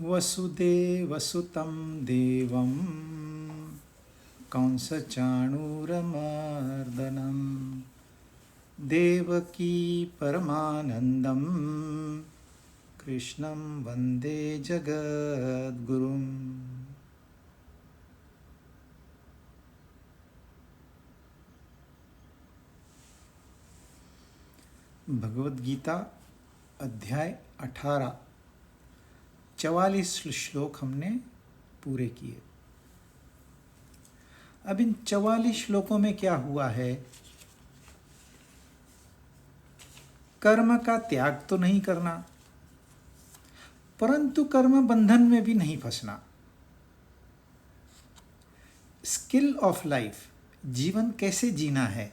वसुदेवसुतं देवं कंसचाणूरमर्दनं देवकी परमानन्दं कृष्णं वन्दे जगद्गुरुम्। भगवद गीता अध्याय 18 44 श्लोक हमने पूरे किए। अब इन 44 श्लोकों में क्या हुआ है? कर्म का त्याग तो नहीं करना, परंतु कर्म बंधन में भी नहीं फंसना। स्किल ऑफ लाइफ, जीवन कैसे जीना है।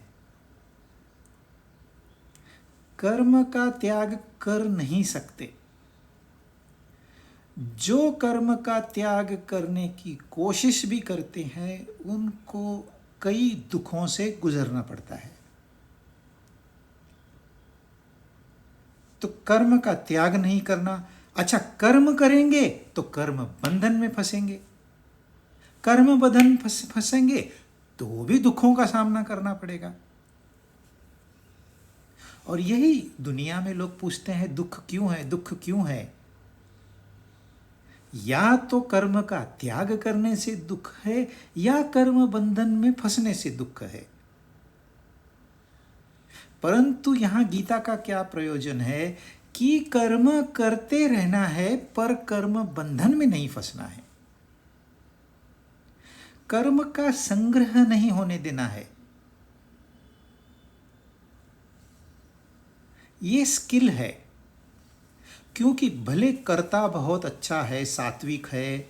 कर्म का त्याग कर नहीं सकते। जो कर्म का त्याग करने की कोशिश भी करते हैं उनको कई दुखों से गुजरना पड़ता है। तो कर्म का त्याग नहीं करना। अच्छा, कर्म करेंगे तो कर्म बंधन में फंसेंगे। कर्म बंधन फंसेंगे तो भी दुखों का सामना करना पड़ेगा। और यही दुनिया में लोग पूछते हैं, दुख क्यों है, दुख क्यों है। या तो कर्म का त्याग करने से दुख है या कर्म बंधन में फंसने से दुख है। परंतु यहां गीता का क्या प्रयोजन है कि कर्म करते रहना है पर कर्म बंधन में नहीं फंसना है। कर्म का संग्रह नहीं होने देना है। ये स्किल है, क्योंकि भले कर्ता बहुत अच्छा है, सात्विक है,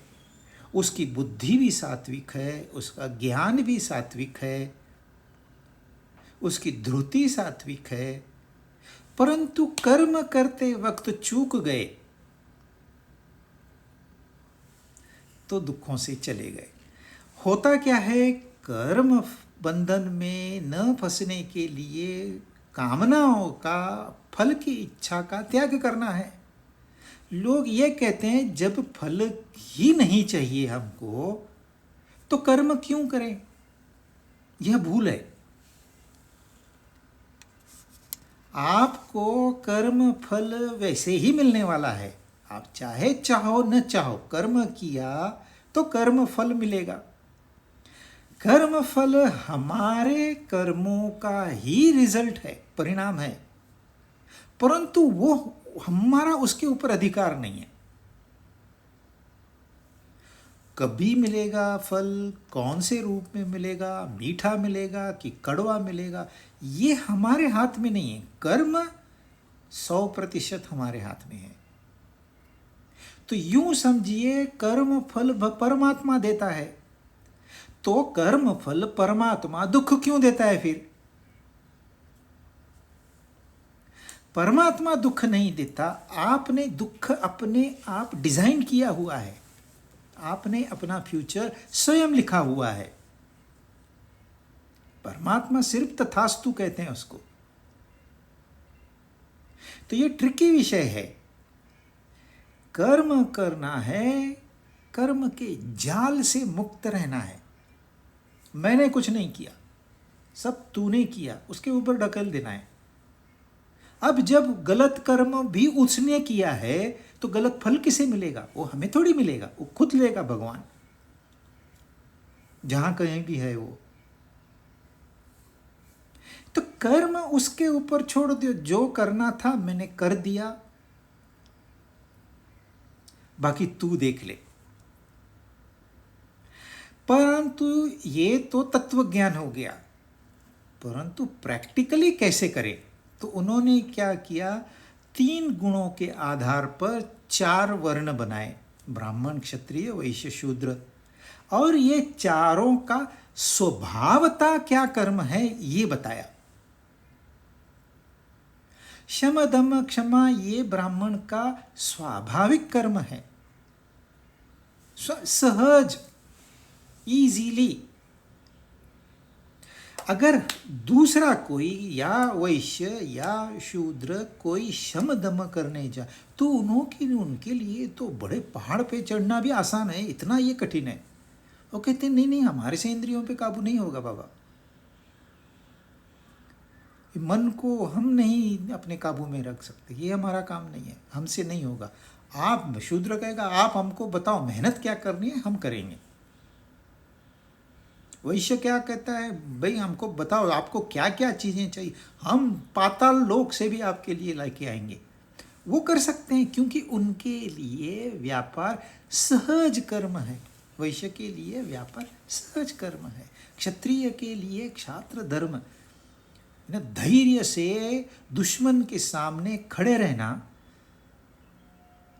उसकी बुद्धि भी सात्विक है, उसका ज्ञान भी सात्विक है, उसकी धृति सात्विक है, परंतु कर्म करते वक्त चूक गए तो दुखों से चले गए। होता क्या है, कर्म बंधन में न फंसने के लिए कामनाओं का, फल की इच्छा का त्याग करना है। लोग ये कहते हैं जब फल ही नहीं चाहिए हमको तो कर्म क्यों करें। यह भूल है। आपको कर्म फल वैसे ही मिलने वाला है। आप चाहे चाहो न चाहो कर्म किया तो कर्म फल मिलेगा। कर्म फल हमारे कर्मों का ही रिजल्ट है, परिणाम है, परंतु वो हमारा उसके ऊपर अधिकार नहीं है। कभी मिलेगा फल, कौन से रूप में मिलेगा, मीठा मिलेगा कि कड़वा मिलेगा, ये हमारे हाथ में नहीं है। कर्म 100% हमारे हाथ में है। तो यूं समझिए, कर्म फल परमात्मा देता है, तो कर्म फल परमात्मा दुख क्यों देता है फिर? परमात्मा दुख नहीं देता। आपने दुख अपने आप डिजाइन किया हुआ है। आपने अपना फ्यूचर स्वयं लिखा हुआ है। परमात्मा सिर्फ तथास्तु कहते हैं उसको। तो ये ट्रिकी विषय है। कर्म करना है, कर्म के जाल से मुक्त रहना है। मैंने कुछ नहीं किया, सब तूने किया, उसके ऊपर ढकेल देना है। अब जब गलत कर्म भी उसने किया है तो गलत फल किसे मिलेगा? वो हमें थोड़ी मिलेगा, वो खुद लेगा भगवान, जहां कहीं भी है वो। तो कर्म उसके ऊपर छोड़ दो। जो करना था मैंने कर दिया, बाकी तू देख ले। परंतु ये तो तत्व ज्ञान हो गया, परंतु प्रैक्टिकली कैसे करें? तो उन्होंने क्या किया, 3 गुणों के आधार पर 4 वर्ण बनाए, ब्राह्मण, क्षत्रिय, वैश्य, शूद्र। और ये चारों का स्वभावता क्या कर्म है ये बताया। शम दम क्षमा ये ब्राह्मण का स्वाभाविक कर्म है, सहज, इजीली। अगर दूसरा कोई या वैश्य या शूद्र कोई शम दम करने जा तो उनके लिए तो बड़े पहाड़ पे चढ़ना भी आसान है, इतना ये कठिन है। वो कहते हैं नहीं नहीं, हमारे से इंद्रियों पे काबू नहीं होगा बाबा, मन को हम नहीं अपने काबू में रख सकते, ये हमारा काम नहीं है, हमसे नहीं होगा। आप, शूद्र कहेगा आप हमको बताओ मेहनत क्या करनी है, हम करेंगे। वैश्य क्या कहता है, भाई हमको बताओ आपको क्या क्या चीज़ें चाहिए, हम पाताल लोक से भी आपके लिए लाके आएंगे। वो कर सकते हैं क्योंकि उनके लिए व्यापार सहज कर्म है। वैश्य के लिए व्यापार सहज कर्म है, क्षत्रिय के लिए क्षात्र धर्म। धैर्य से दुश्मन के सामने खड़े रहना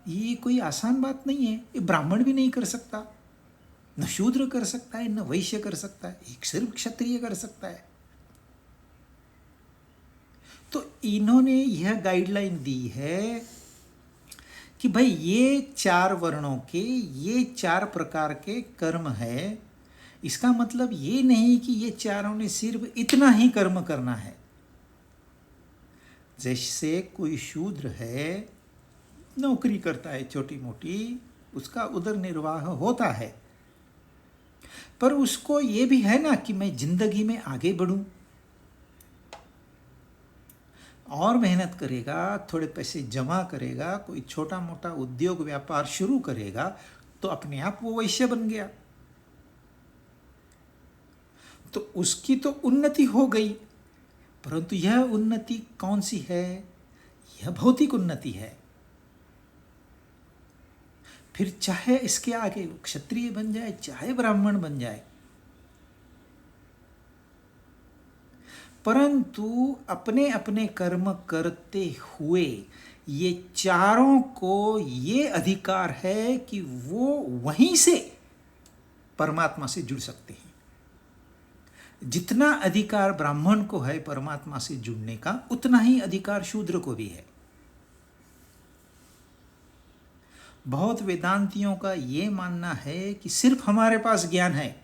ये कोई आसान बात नहीं है। ये ब्राह्मण भी नहीं कर सकता, न शूद्र कर सकता है, न वैश्य कर सकता है, एक सिर्फ क्षत्रिय कर सकता है। तो इन्होंने यह गाइडलाइन दी है कि भाई ये 4 वर्णों के ये 4 प्रकार के कर्म है। इसका मतलब ये नहीं कि ये चारों ने सिर्फ इतना ही कर्म करना है। जैसे कोई शूद्र है, नौकरी करता है छोटी मोटी, उसका उदर निर्वाह होता है, पर उसको ये भी है ना कि मैं जिंदगी में आगे बढ़ूं, और मेहनत करेगा, थोड़े पैसे जमा करेगा, कोई छोटा मोटा उद्योग व्यापार शुरू करेगा तो अपने आप वो वैश्य बन गया, तो उसकी तो उन्नति हो गई। परंतु यह उन्नति कौन सी है? यह भौतिक उन्नति है। फिर चाहे इसके आगे क्षत्रिय बन जाए, चाहे ब्राह्मण बन जाए, परंतु अपने अपने कर्म करते हुए ये चारों को ये अधिकार है कि वो वहीं से परमात्मा से जुड़ सकते हैं। जितना अधिकार ब्राह्मण को है परमात्मा से जुड़ने का, उतना ही अधिकार शूद्र को भी है। बहुत वेदांतियों का ये मानना है कि सिर्फ हमारे पास ज्ञान है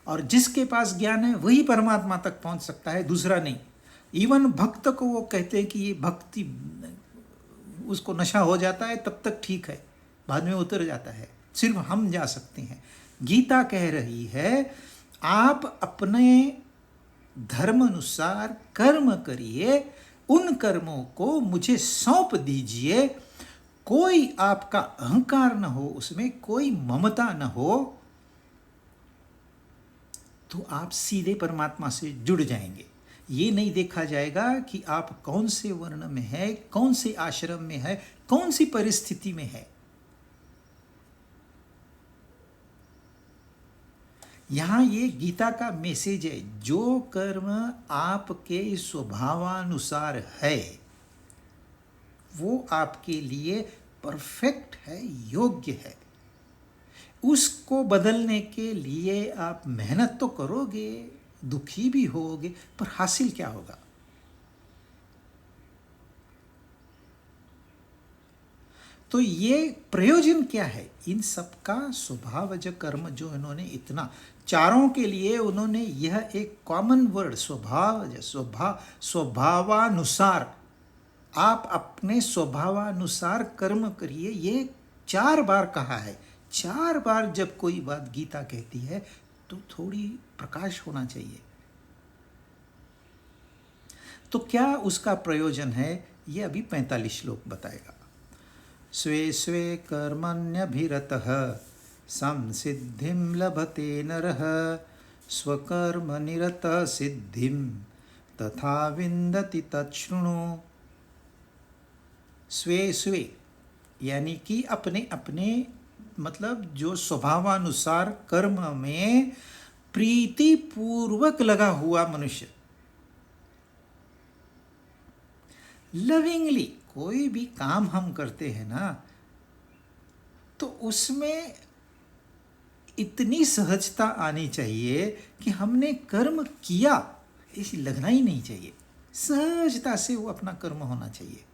और जिसके पास ज्ञान है वही परमात्मा तक पहुंच सकता है, दूसरा नहीं। इवन भक्त को वो कहते हैं कि ये भक्ति, उसको नशा हो जाता है तब तक ठीक है, बाद में उतर जाता है, सिर्फ हम जा सकते हैं। गीता कह रही है आप अपने धर्म अनुसार कर्म करिए, उन कर्मों को मुझे सौंप दीजिए, कोई आपका अहंकार न हो, उसमें कोई ममता न हो, तो आप सीधे परमात्मा से जुड़ जाएंगे। ये नहीं देखा जाएगा कि आप कौन से वर्ण में है, कौन से आश्रम में है, कौन सी परिस्थिति में है। यहाँ ये गीता का मैसेज है, जो कर्म आपके स्वभावानुसार है वो आपके लिए परफेक्ट है, योग्य है। उसको बदलने के लिए आप मेहनत तो करोगे, दुखी भी होगे, पर हासिल क्या होगा? तो ये प्रयोजन क्या है? इन सबका स्वभावज कर्म जो इन्होंने इतना, चारों के लिए उन्होंने यह एक कॉमन वर्ड स्वभावज, स्वभावानुसार, आप अपने स्वभावानुसार कर्म करिए, ये 4 बार कहा है। 4 बार जब कोई बात गीता कहती है तो थोड़ी प्रकाश होना चाहिए। तो क्या उसका प्रयोजन है, ये अभी 45 श्लोक बताएगा। स्वे स्वे कर्मण्यभिरतः संसिद्धिं लभते नरः, स्वकर्मनिरतः सिद्धिं तथा विन्दति तच्छृणु। स्वे स्वे यानी कि अपने अपने, मतलब जो स्वभावानुसार कर्म में प्रीति पूर्वक लगा हुआ मनुष्य, लविंगली कोई भी काम हम करते हैं ना, तो उसमें इतनी सहजता आनी चाहिए कि हमने कर्म किया ऐसी लगना ही नहीं चाहिए। सहजता से वो अपना कर्म होना चाहिए।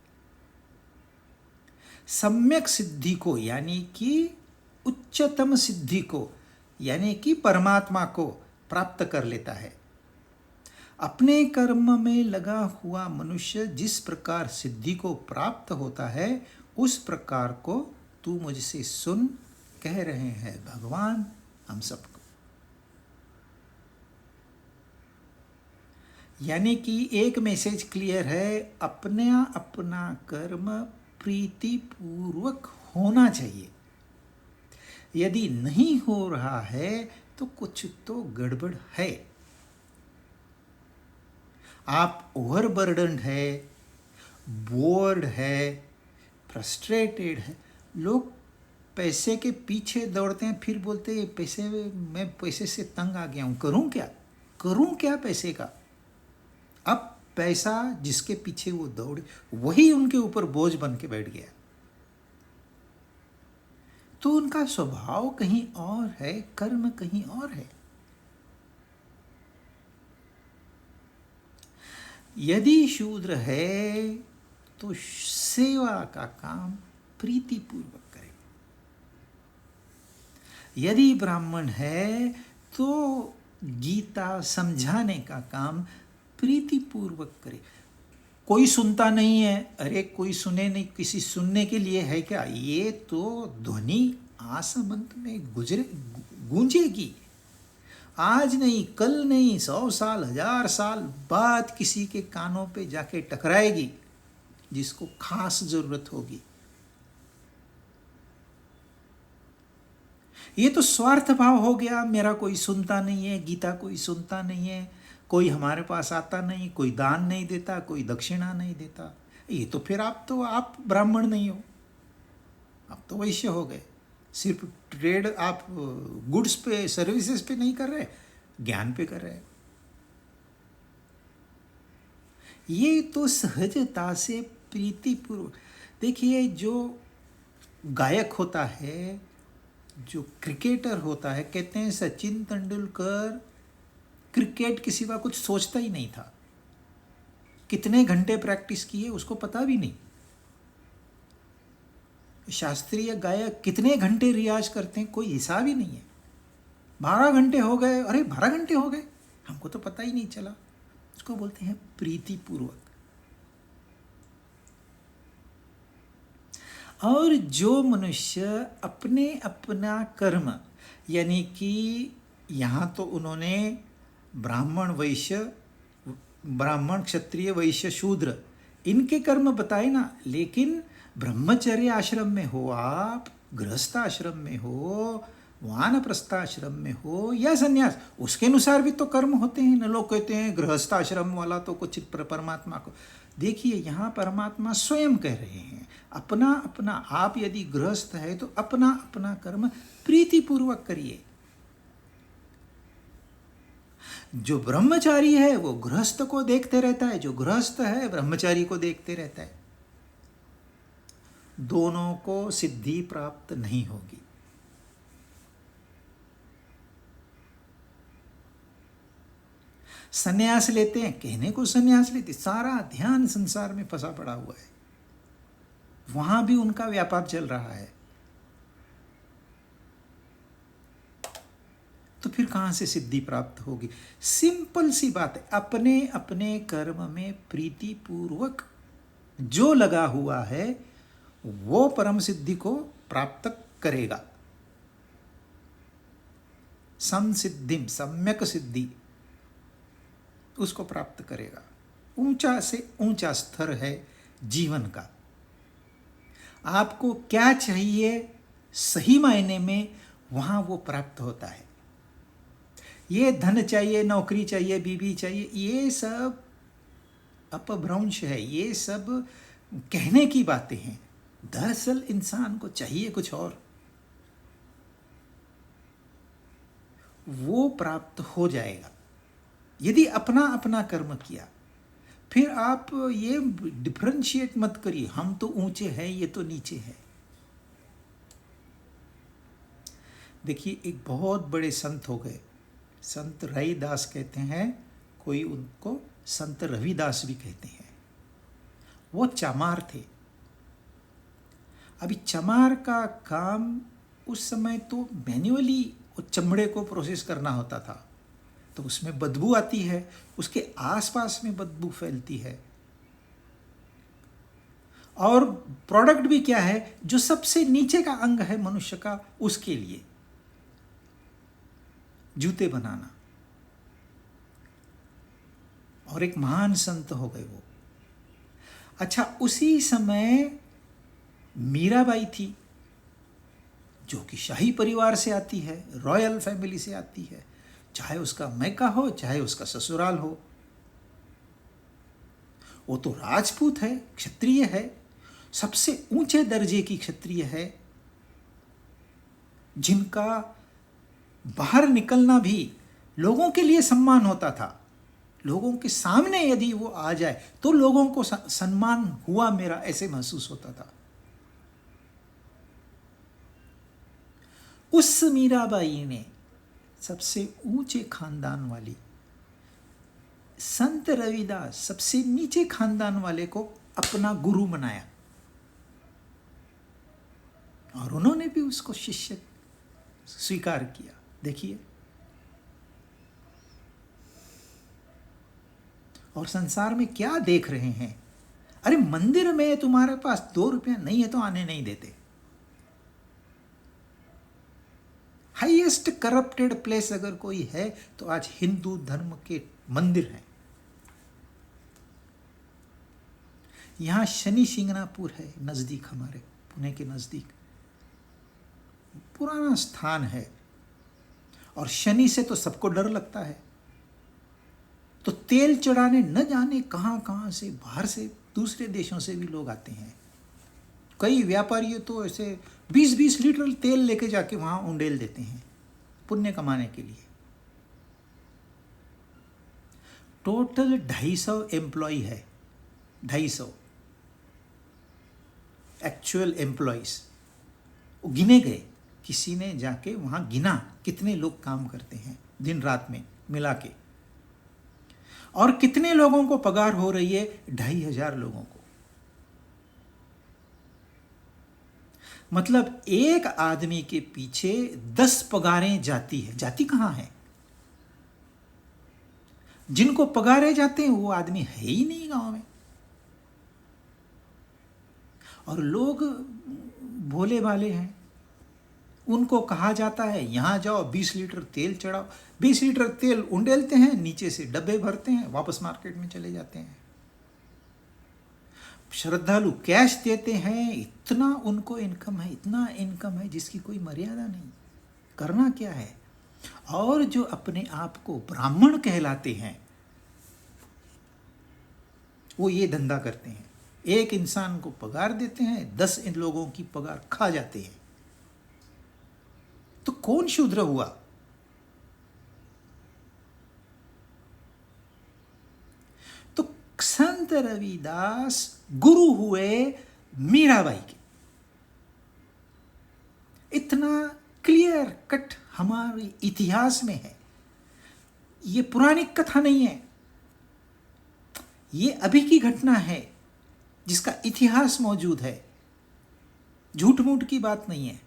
सम्यक सिद्धि को यानी कि उच्चतम सिद्धि को यानी कि परमात्मा को प्राप्त कर लेता है। अपने कर्म में लगा हुआ मनुष्य जिस प्रकार सिद्धि को प्राप्त होता है, उस प्रकार को तू मुझसे सुन, कह रहे हैं भगवान हम सबको। यानी कि एक मैसेज क्लियर है, अपना अपना कर्म प्रीति पूर्वक होना चाहिए। यदि नहीं हो रहा है तो कुछ तो गड़बड़ है। आप ओवरबर्डन्ड है, बोर्ड है, फ्रस्ट्रेटेड है। लोग पैसे के पीछे दौड़ते हैं, फिर बोलते हैं पैसे, मैं पैसे से तंग आ गया हूँ, करूँ क्या पैसे का। अब पैसा जिसके पीछे वो दौड़े वही उनके ऊपर बोझ बन के बैठ गया। तो उनका स्वभाव कहीं और है, कर्म कहीं और है। यदि शूद्र है तो सेवा का काम प्रीति पूर्वक करे। यदि ब्राह्मण है तो गीता समझाने का काम प्रीति पूर्वक करे। कोई सुनता नहीं है, अरे कोई सुने नहीं, किसी सुनने के लिए है क्या? ये तो ध्वनि आसमंत में गूंजेगी। आज नहीं, कल नहीं, 100 साल 1000 साल बाद किसी के कानों पे जाके टकराएगी, जिसको खास जरूरत होगी। ये तो स्वार्थ भाव हो गया, मेरा कोई सुनता नहीं है, गीता कोई सुनता नहीं है, कोई हमारे पास आता नहीं, कोई दान नहीं देता, कोई दक्षिणा नहीं देता। ये तो फिर आप ब्राह्मण नहीं हो, आप तो वैश्य हो गए। सिर्फ ट्रेड आप गुड्स पे, सर्विसेज पे नहीं कर रहे, ज्ञान पे कर रहे। ये तो सहजता से प्रीतिपूर्वक। देखिए, जो गायक होता है, जो क्रिकेटर होता है, कहते हैं सचिन तेंदुलकर क्रिकेट के सिवा कुछ सोचता ही नहीं था। कितने घंटे प्रैक्टिस किए उसको पता भी नहीं। शास्त्रीय गायक कितने घंटे रियाज करते हैं कोई हिसाब ही नहीं है। 12 घंटे हो गए, अरे 12 घंटे हो गए, हमको तो पता ही नहीं चला। उसको बोलते हैं प्रीतिपूर्वक। और जो मनुष्य अपने अपना कर्म, यानी कि यहाँ तो उन्होंने ब्राह्मण क्षत्रिय वैश्य शूद्र इनके कर्म बताए ना, लेकिन ब्रह्मचर्य आश्रम में हो आप, गृहस्थ आश्रम में हो, वानप्रस्थ आश्रम में हो या सन्यास, उसके अनुसार भी तो कर्म होते हैं न। लोग कहते हैं गृहस्थ आश्रम वाला तो कुछ परमात्मा को। देखिए, यहाँ परमात्मा स्वयं कह रहे हैं, अपना अपना, आप यदि गृहस्थ है तो अपना अपना कर्म प्रीतिपूर्वक करिए। जो ब्रह्मचारी है वो गृहस्थ को देखते रहता है, जो गृहस्थ है ब्रह्मचारी को देखते रहता है। दोनों को सिद्धि प्राप्त नहीं होगी। सन्यास लेते हैं, कहने को सन्यास लेते, सारा ध्यान संसार में फंसा पड़ा हुआ है, वहां भी उनका व्यापार चल रहा है। तो फिर कहां से सिद्धि प्राप्त होगी? सिंपल सी बात है, अपने अपने कर्म में प्रीति पूर्वक जो लगा हुआ है वो परम सिद्धि को प्राप्त करेगा। संसिद्धिम, सम्यक सिद्धि उसको प्राप्त करेगा। ऊंचा से ऊंचा स्तर है जीवन का। आपको क्या चाहिए सही मायने में, वहां वो प्राप्त होता है। ये धन चाहिए, नौकरी चाहिए, बीवी चाहिए, ये सब अपभ्रंश है, ये सब कहने की बातें हैं। दरअसल इंसान को चाहिए कुछ और, वो प्राप्त हो जाएगा यदि अपना अपना कर्म किया। फिर आप ये डिफरेंशिएट मत करिए, हम तो ऊंचे हैं, ये तो नीचे है। देखिए, एक बहुत बड़े संत हो गए, संत रविदास कहते हैं, कोई उनको संत रविदास भी कहते हैं। वो चमार थे। अभी चमार का काम उस समय तो मैन्युअली वो चमड़े को प्रोसेस करना होता था, तो उसमें बदबू आती है, उसके आसपास में बदबू फैलती है। और प्रोडक्ट भी क्या है, जो सबसे नीचे का अंग है मनुष्य का, उसके लिए जूते बनाना। और एक महान संत हो गए वो। अच्छा, उसी समय मीराबाई थी, जो कि शाही परिवार से आती है, रॉयल फैमिली से आती है, चाहे उसका मैका हो चाहे उसका ससुराल हो। वो तो राजपूत है, क्षत्रिय है, सबसे ऊंचे दर्जे की क्षत्रिय है, जिनका बाहर निकलना भी लोगों के लिए सम्मान होता था। लोगों के सामने यदि वो आ जाए तो लोगों को सम्मान हुआ मेरा, ऐसे महसूस होता था। उस मीराबाई ने सबसे ऊंचे खानदान वाली संत रविदास, सबसे नीचे खानदान वाले को अपना गुरु बनाया, और उन्होंने भी उसको शिष्य स्वीकार किया। देखिए, और संसार में क्या देख रहे हैं। अरे मंदिर में तुम्हारे पास 2 रुपया नहीं है तो आने नहीं देते। हाईएस्ट करप्टेड प्लेस अगर कोई है तो आज हिंदू धर्म के मंदिर हैं। यहां शनि शिंगणापुर है, नजदीक, हमारे पुणे के नजदीक पुराना स्थान है, और शनि से तो सबको डर लगता है। तो तेल चढ़ाने न जाने कहां कहां से, बाहर से, दूसरे देशों से भी लोग आते हैं। कई व्यापारी तो ऐसे 20-20 लीटर तेल लेके जाके वहां उंडेल देते हैं पुण्य कमाने के लिए। टोटल 250 एम्प्लॉय है, 250 एक्चुअल एम्प्लॉयज। गिने गए, किसी ने जाके वहां गिना कितने लोग काम करते हैं दिन रात में मिला के, और कितने लोगों को पगार हो रही है, 2500 लोगों को। मतलब एक आदमी के पीछे 10 पगारें जाती है। जाती कहां है? जिनको पगारे जाते हैं वो आदमी है ही नहीं गांव में। और लोग भोले भाले हैं, उनको कहा जाता है यहां जाओ 20 लीटर तेल चढ़ाओ। 20 लीटर तेल उंडेलते हैं, नीचे से डब्बे भरते हैं, वापस मार्केट में चले जाते हैं। श्रद्धालु कैश देते हैं, इतना उनको इनकम है, इतना इनकम है जिसकी कोई मर्यादा नहीं। करना क्या है? और जो अपने आप को ब्राह्मण कहलाते हैं वो ये धंधा करते हैं। एक इंसान को पगार देते हैं, 10 इन लोगों की पगार खा जाते हैं। तो कौन शूद्र हुआ? तो संत रविदास गुरु हुए मीराबाई के। इतना क्लियर कट हमारे इतिहास में है। ये पुरानी कथा नहीं है, ये अभी की घटना है जिसका इतिहास मौजूद है। झूठ मूठ की बात नहीं है।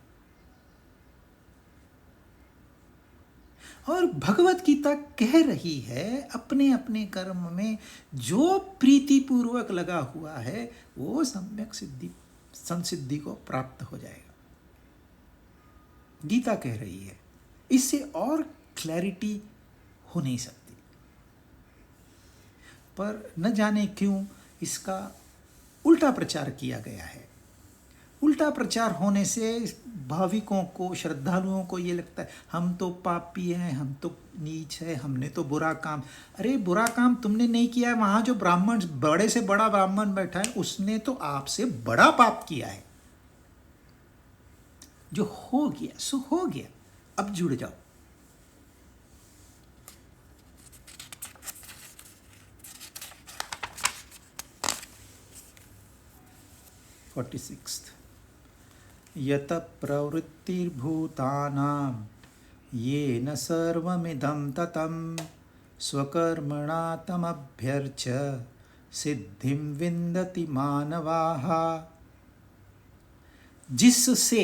और भगवत गीता कह रही है अपने अपने कर्म में जो प्रीतिपूर्वक लगा हुआ है वो सम्यक सिद्धि, संसिद्धि को प्राप्त हो जाएगा। गीता कह रही है, इससे और क्लैरिटी हो नहीं सकती। पर न जाने क्यों इसका उल्टा प्रचार किया गया है। उल्टा प्रचार होने से भाविकों को, श्रद्धालुओं को ये लगता है हम तो पापी हैं, हम तो नीच है, हमने तो बुरा काम। अरे बुरा काम तुमने नहीं किया है, वहां जो ब्राह्मण, बड़े से बड़ा ब्राह्मण बैठा है, उसने तो आपसे बड़ा पाप किया है। जो हो गया सो हो गया, अब जुड़ जाओ। यत प्रवृत्तिर्भूतानां येन सर्वमिदं ततं स्वकर्मणा तमभ्यर्च्य सिद्धिं विन्दति मानवाः। जिससे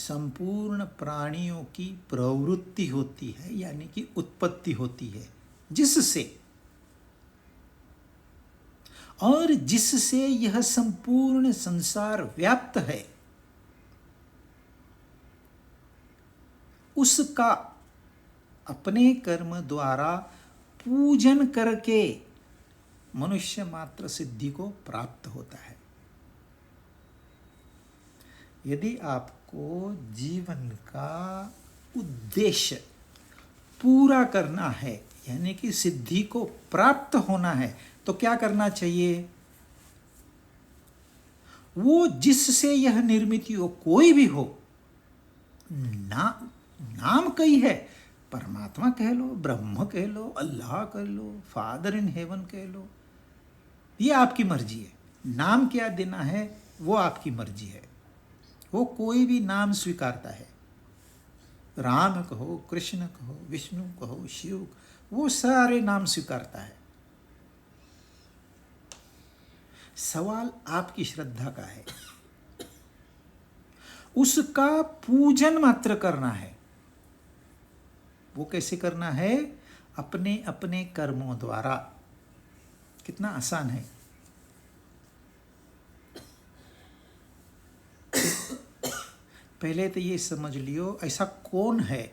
संपूर्ण प्राणियों की प्रवृत्ति होती है, यानी कि उत्पत्ति होती है, जिससे और जिससे यह संपूर्ण संसार व्याप्त है, उसका अपने कर्म द्वारा पूजन करके मनुष्य मात्र सिद्धि को प्राप्त होता है। यदि आपको जीवन का उद्देश्य पूरा करना है, यानी कि सिद्धि को प्राप्त होना है, तो क्या करना चाहिए? वो जिससे यह निर्मित हो, कोई भी हो, नाम कई है, परमात्मा कह लो, ब्रह्म कह लो, अल्लाह कह लो, फादर इन हेवन कह लो, ये आपकी मर्जी है। नाम क्या देना है वो आपकी मर्जी है। वो कोई भी नाम स्वीकारता है, राम कहो, कृष्ण कहो, विष्णु कहो, शिव, वो सारे नाम स्वीकारता है। सवाल आपकी श्रद्धा का है, उसका पूजन मात्र करना है। वो कैसे करना है? अपने अपने कर्मों द्वारा। कितना आसान है। पहले तो ये समझ लियो, ऐसा कौन है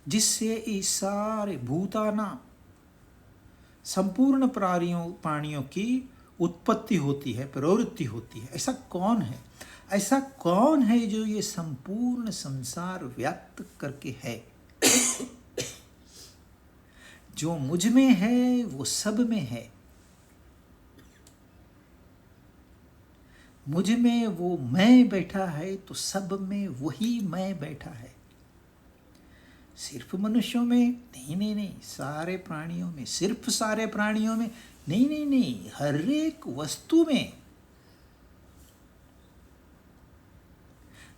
जिससे ये सारे भूताना संपूर्ण प्राणियों की उत्पत्ति होती है, प्रवृत्ति होती है। ऐसा कौन है? ऐसा कौन है जो ये संपूर्ण संसार व्याप्त करके है? जो मुझ में है वो सब में है। मुझ में वो मैं बैठा है तो सब में वही मैं बैठा है। सिर्फ मनुष्यों में नहीं, नहीं, नहीं, सारे प्राणियों में, सिर्फ सारे प्राणियों में नहीं, नहीं, नहीं, हर एक वस्तु में,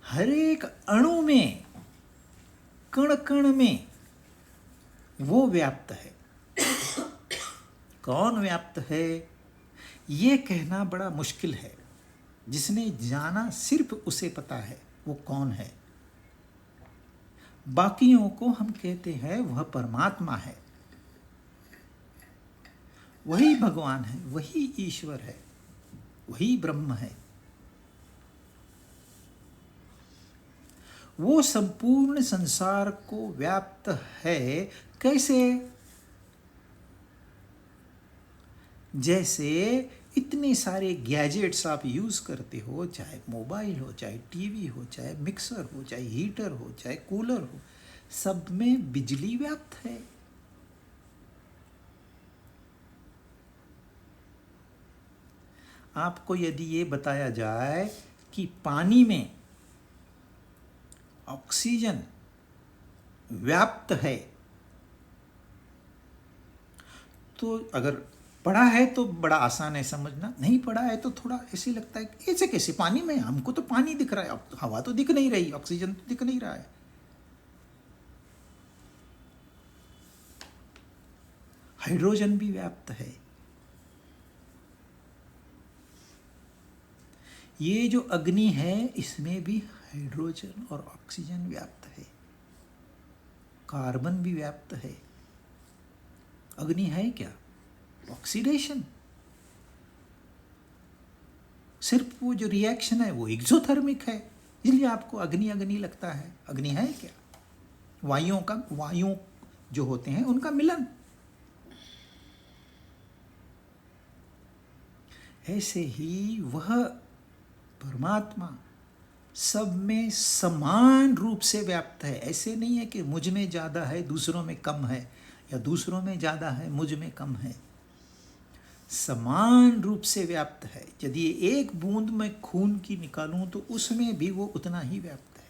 हर एक अणु में, कण कण में वो व्याप्त है। कौन व्याप्त है ये कहना बड़ा मुश्किल है। जिसने जाना सिर्फ उसे पता है वो कौन है। बाकियों को हम कहते हैं वह परमात्मा है, वही भगवान है, वही ईश्वर है, वही ब्रह्म है। वो संपूर्ण संसार को व्याप्त है। कैसे? जैसे इतने सारे गैजेट्स आप यूज़ करते हो, चाहे मोबाइल हो, चाहे टीवी हो, चाहे मिक्सर हो, चाहे हीटर हो, चाहे कूलर हो, सब में बिजली व्याप्त है। आपको यदि ये बताया जाए कि पानी में ऑक्सीजन व्याप्त है, तो अगर पढ़ा है तो बड़ा आसान है समझना, नहीं पढ़ा है तो थोड़ा ऐसे लगता है कि ऐसे कैसे पानी में? हमको तो पानी दिख रहा है, हवा तो दिख नहीं रही, ऑक्सीजन तो दिख नहीं रहा है। हाइड्रोजन भी व्याप्त है। ये जो अग्नि है इसमें भी हाइड्रोजन और ऑक्सीजन व्याप्त है। कार्बन भी व्याप्त है। अग्नि है क्या? ऑक्सीडेशन। सिर्फ वो जो रिएक्शन है वो एक्सोथर्मिक है, इसलिए आपको अग्नि अग्नि लगता है। अग्नि है क्या? वायु जो होते हैं उनका मिलन। ऐसे ही वह परमात्मा सब में समान रूप से व्याप्त है। ऐसे नहीं है कि मुझ में ज़्यादा है दूसरों में कम है, या दूसरों में ज़्यादा है मुझ में कम है। समान रूप से व्याप्त है। यदि एक बूंद में खून की निकालूं तो उसमें भी वो उतना ही व्याप्त है।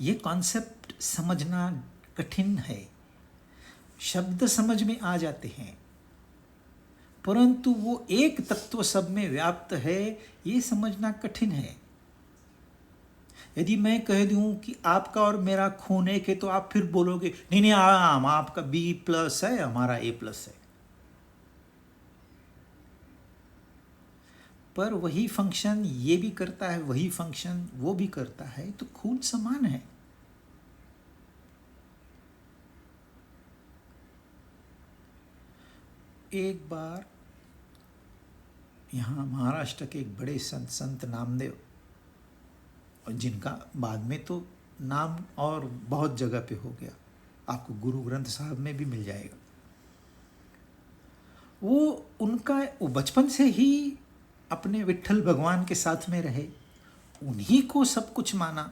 ये कॉन्सेप्ट समझना कठिन है। शब्द समझ में आ जाते हैं, परंतु वो एक तत्व सब में व्याप्त है ये समझना कठिन है। यदि मैं कह दूं कि आपका और मेरा खून एक है, तो आप फिर बोलोगे नहीं नहीं, आपका B+ है, हमारा A+ है। पर वही फंक्शन ये भी करता है, वही फंक्शन वो भी करता है, तो खून समान है। एक बार यहाँ महाराष्ट्र के एक बड़े संत नामदेव, और जिनका बाद में तो नाम और बहुत जगह पे हो गया, आपको गुरु ग्रंथ साहब में भी मिल जाएगा। वो बचपन से ही अपने विट्ठल भगवान के साथ में रहे, उन्हीं को सब कुछ माना,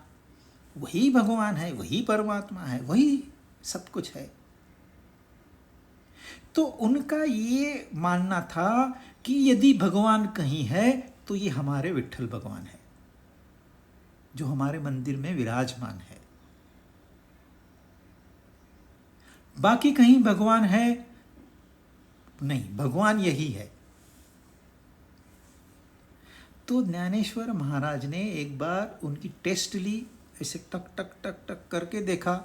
वही भगवान है, वही परमात्मा है, वही सब कुछ है। तो उनका ये मानना था कि यदि भगवान कहीं है तो ये हमारे विट्ठल भगवान है, जो हमारे मंदिर में विराजमान है। बाकी कहीं भगवान है नहीं, भगवान यही है। तो ज्ञानेश्वर महाराज ने एक बार उनकी टेस्ट ली, ऐसे टक टक टक टक करके देखा,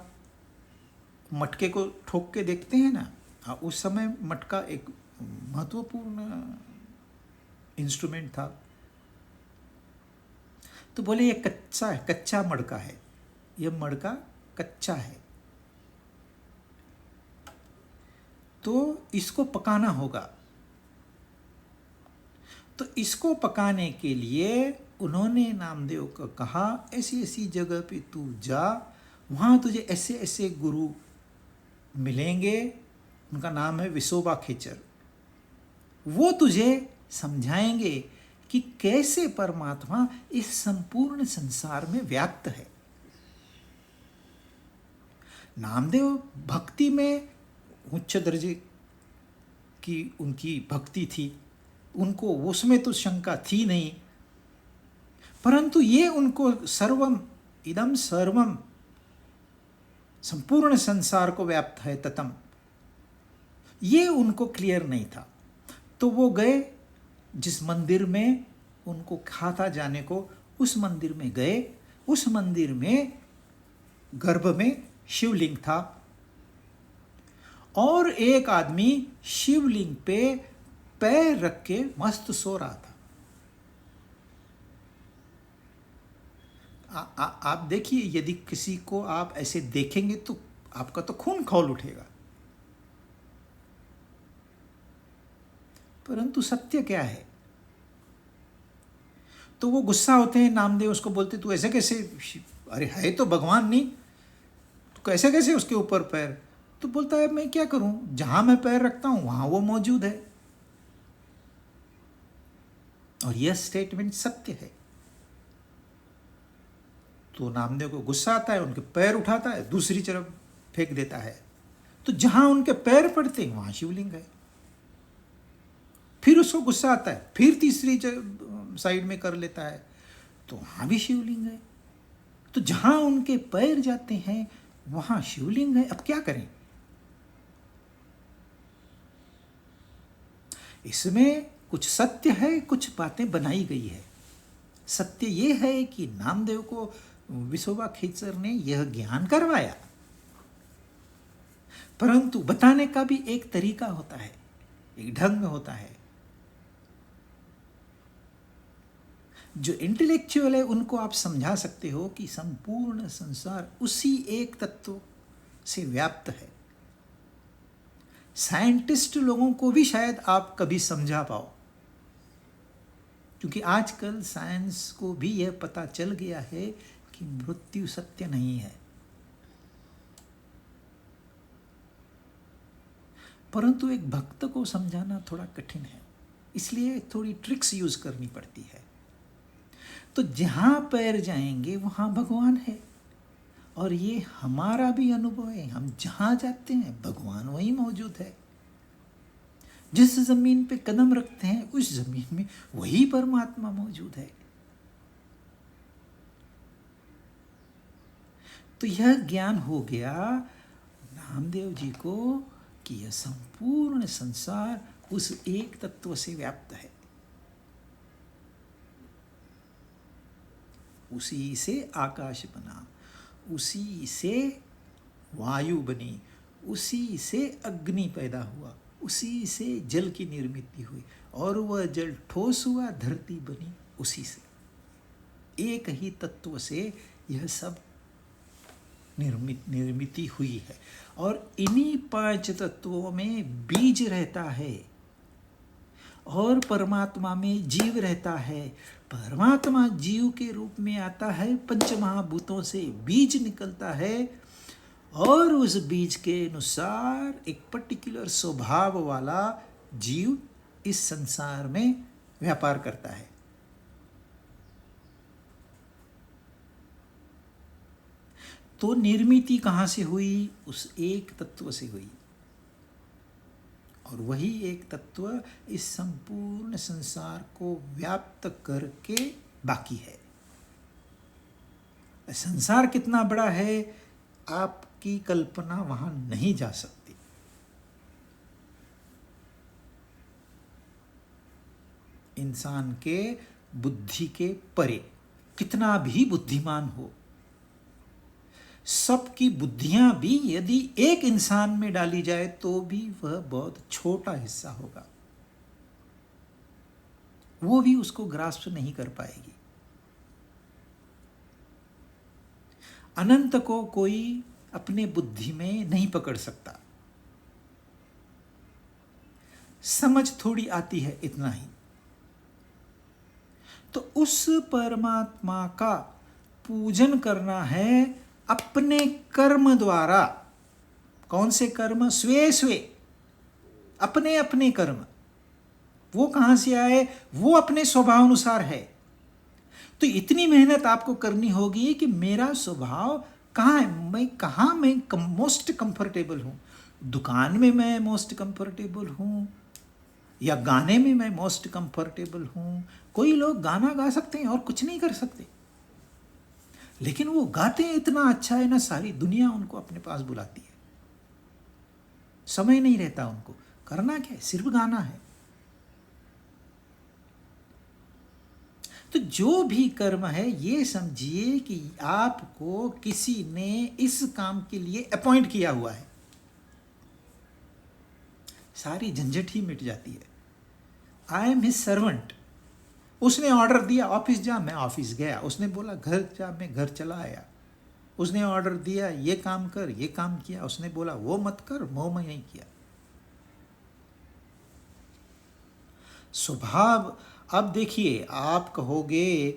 मटके को ठोक के देखते हैं ना, उस समय मटका एक महत्वपूर्ण इंस्ट्रूमेंट था। तो बोले ये कच्चा है, कच्चा मटका है, ये मटका कच्चा है, तो इसको पकाना होगा। तो इसको पकाने के लिए उन्होंने नामदेव को कहा, ऐसी ऐसी जगह पे तू जा, वहाँ तुझे ऐसे ऐसे गुरु मिलेंगे, उनका नाम है विसोबा खेचर, वो तुझे समझाएंगे कि कैसे परमात्मा इस संपूर्ण संसार में व्याप्त है। नामदेव भक्ति में उच्च दर्जे की उनकी भक्ति थी, उनको उसमें तो शंका थी नहीं, परंतु ये उनको सर्वम इदम सर्वम, संपूर्ण संसार को व्याप्त है ततम, ये उनको क्लियर नहीं था। तो वो गए जिस मंदिर में उनको खाता जाने को, उस मंदिर में गए। उस मंदिर में गर्भ में शिवलिंग था और एक आदमी शिवलिंग पे पैर रख के मस्त सो रहा था। आप देखिए, यदि किसी को आप ऐसे देखेंगे तो आपका तो खून खौल उठेगा, परंतु सत्य क्या है? तो वो गुस्सा होते हैं, नामदेव उसको बोलते तू ऐसे कैसे, अरे है तो भगवान नहीं, तो कैसे कैसे उसके ऊपर पैर? तो बोलता है मैं क्या करूं, जहां मैं पैर रखता हूं वहां वो मौजूद है। और यह स्टेटमेंट सत्य है। तो नामदेव को गुस्सा आता है, उनके पैर उठाता है, दूसरी तरफ फेंक देता है, तो जहां उनके पैर पड़ते हैं वहां शिवलिंग है। फिर उसको गुस्सा आता है, फिर तीसरी साइड में कर लेता है, तो वहां भी शिवलिंग है। तो जहां उनके पैर जाते हैं वहां शिवलिंग है। अब क्या करें? इसमें कुछ सत्य है, कुछ बातें बनाई गई है। सत्य ये है कि नामदेव को विसोबा खेचर ने यह ज्ञान करवाया, परंतु बताने का भी एक तरीका होता है, एक ढंग होता है। जो इंटेलेक्चुअल है उनको आप समझा सकते हो कि संपूर्ण संसार उसी एक तत्व से व्याप्त है। साइंटिस्ट लोगों को भी शायद आप कभी समझा पाओ, क्योंकि आजकल साइंस को भी यह पता चल गया है कि मृत्यु सत्य नहीं है, परंतु एक भक्त को समझाना थोड़ा कठिन है, इसलिए थोड़ी ट्रिक्स यूज करनी पड़ती है। तो जहां पैर जाएंगे वहां भगवान है, और ये हमारा भी अनुभव है। हम जहां जाते हैं भगवान वहीं मौजूद है। जिस जमीन पे कदम रखते हैं उस जमीन में वही परमात्मा मौजूद है। तो यह ज्ञान हो गया नामदेव जी को कि यह संपूर्ण संसार उस एक तत्व से व्याप्त है। उसी से आकाश बना, उसी से वायु बनी, उसी से अग्नि पैदा हुआ, उसी से जल की निर्मित हुई, और वह जल ठोस हुआ, धरती बनी उसी से। एक ही तत्व से यह सब निर्मित हुई है। और इन्हीं 5 तत्वों में बीज रहता है और परमात्मा में जीव रहता है। परमात्मा जीव के रूप में आता है, पंचमहाभूतों से बीज निकलता है और उस बीज के अनुसार एक पर्टिकुलर स्वभाव वाला जीव इस संसार में व्यापार करता है। तो निर्मिति कहाँ से हुई? उस एक तत्व से हुई। और वही एक तत्व इस संपूर्ण संसार को व्याप्त करके बाकी है। संसार कितना बड़ा है, आपकी कल्पना वहां नहीं जा सकती। इंसान के बुद्धि के परे, कितना भी बुद्धिमान हो, सबकी बुद्धियां भी यदि एक इंसान में डाली जाए तो भी वह बहुत छोटा हिस्सा होगा, वो भी उसको ग्रास्प नहीं कर पाएगी। अनंत को कोई अपने बुद्धि में नहीं पकड़ सकता। समझ थोड़ी आती है, इतना ही। तो उस परमात्मा का पूजन करना है अपने कर्म द्वारा। कौन से कर्म? स्वे स्वे, अपने अपने कर्म। वो कहां से आए? वो अपने स्वभाव अनुसार है। तो इतनी मेहनत आपको करनी होगी कि मेरा स्वभाव कहाँ है, मैं मोस्ट कंफर्टेबल हूं। दुकान में मैं मोस्ट कंफर्टेबल हूं या गाने में मैं मोस्ट कंफर्टेबल हूं। कोई लोग गाना गा सकते हैं और कुछ नहीं कर सकते, लेकिन वो गाते हैं इतना अच्छा है ना, सारी दुनिया उनको अपने पास बुलाती है। समय नहीं रहता उनको, करना क्या है, सिर्फ गाना है। तो जो भी कर्म है, ये समझिए कि आपको किसी ने इस काम के लिए अपॉइंट किया हुआ है। सारी झंझट ही मिट जाती है। I am his servant. उसने ऑर्डर दिया ऑफिस जा, मैं ऑफिस गया। उसने बोला घर जा, मैं घर चला आया। उसने ऑर्डर दिया ये काम कर, ये काम किया। उसने बोला वो मत कर, वो मैं नहीं किया। स्वभाव। अब देखिए, आप कहोगे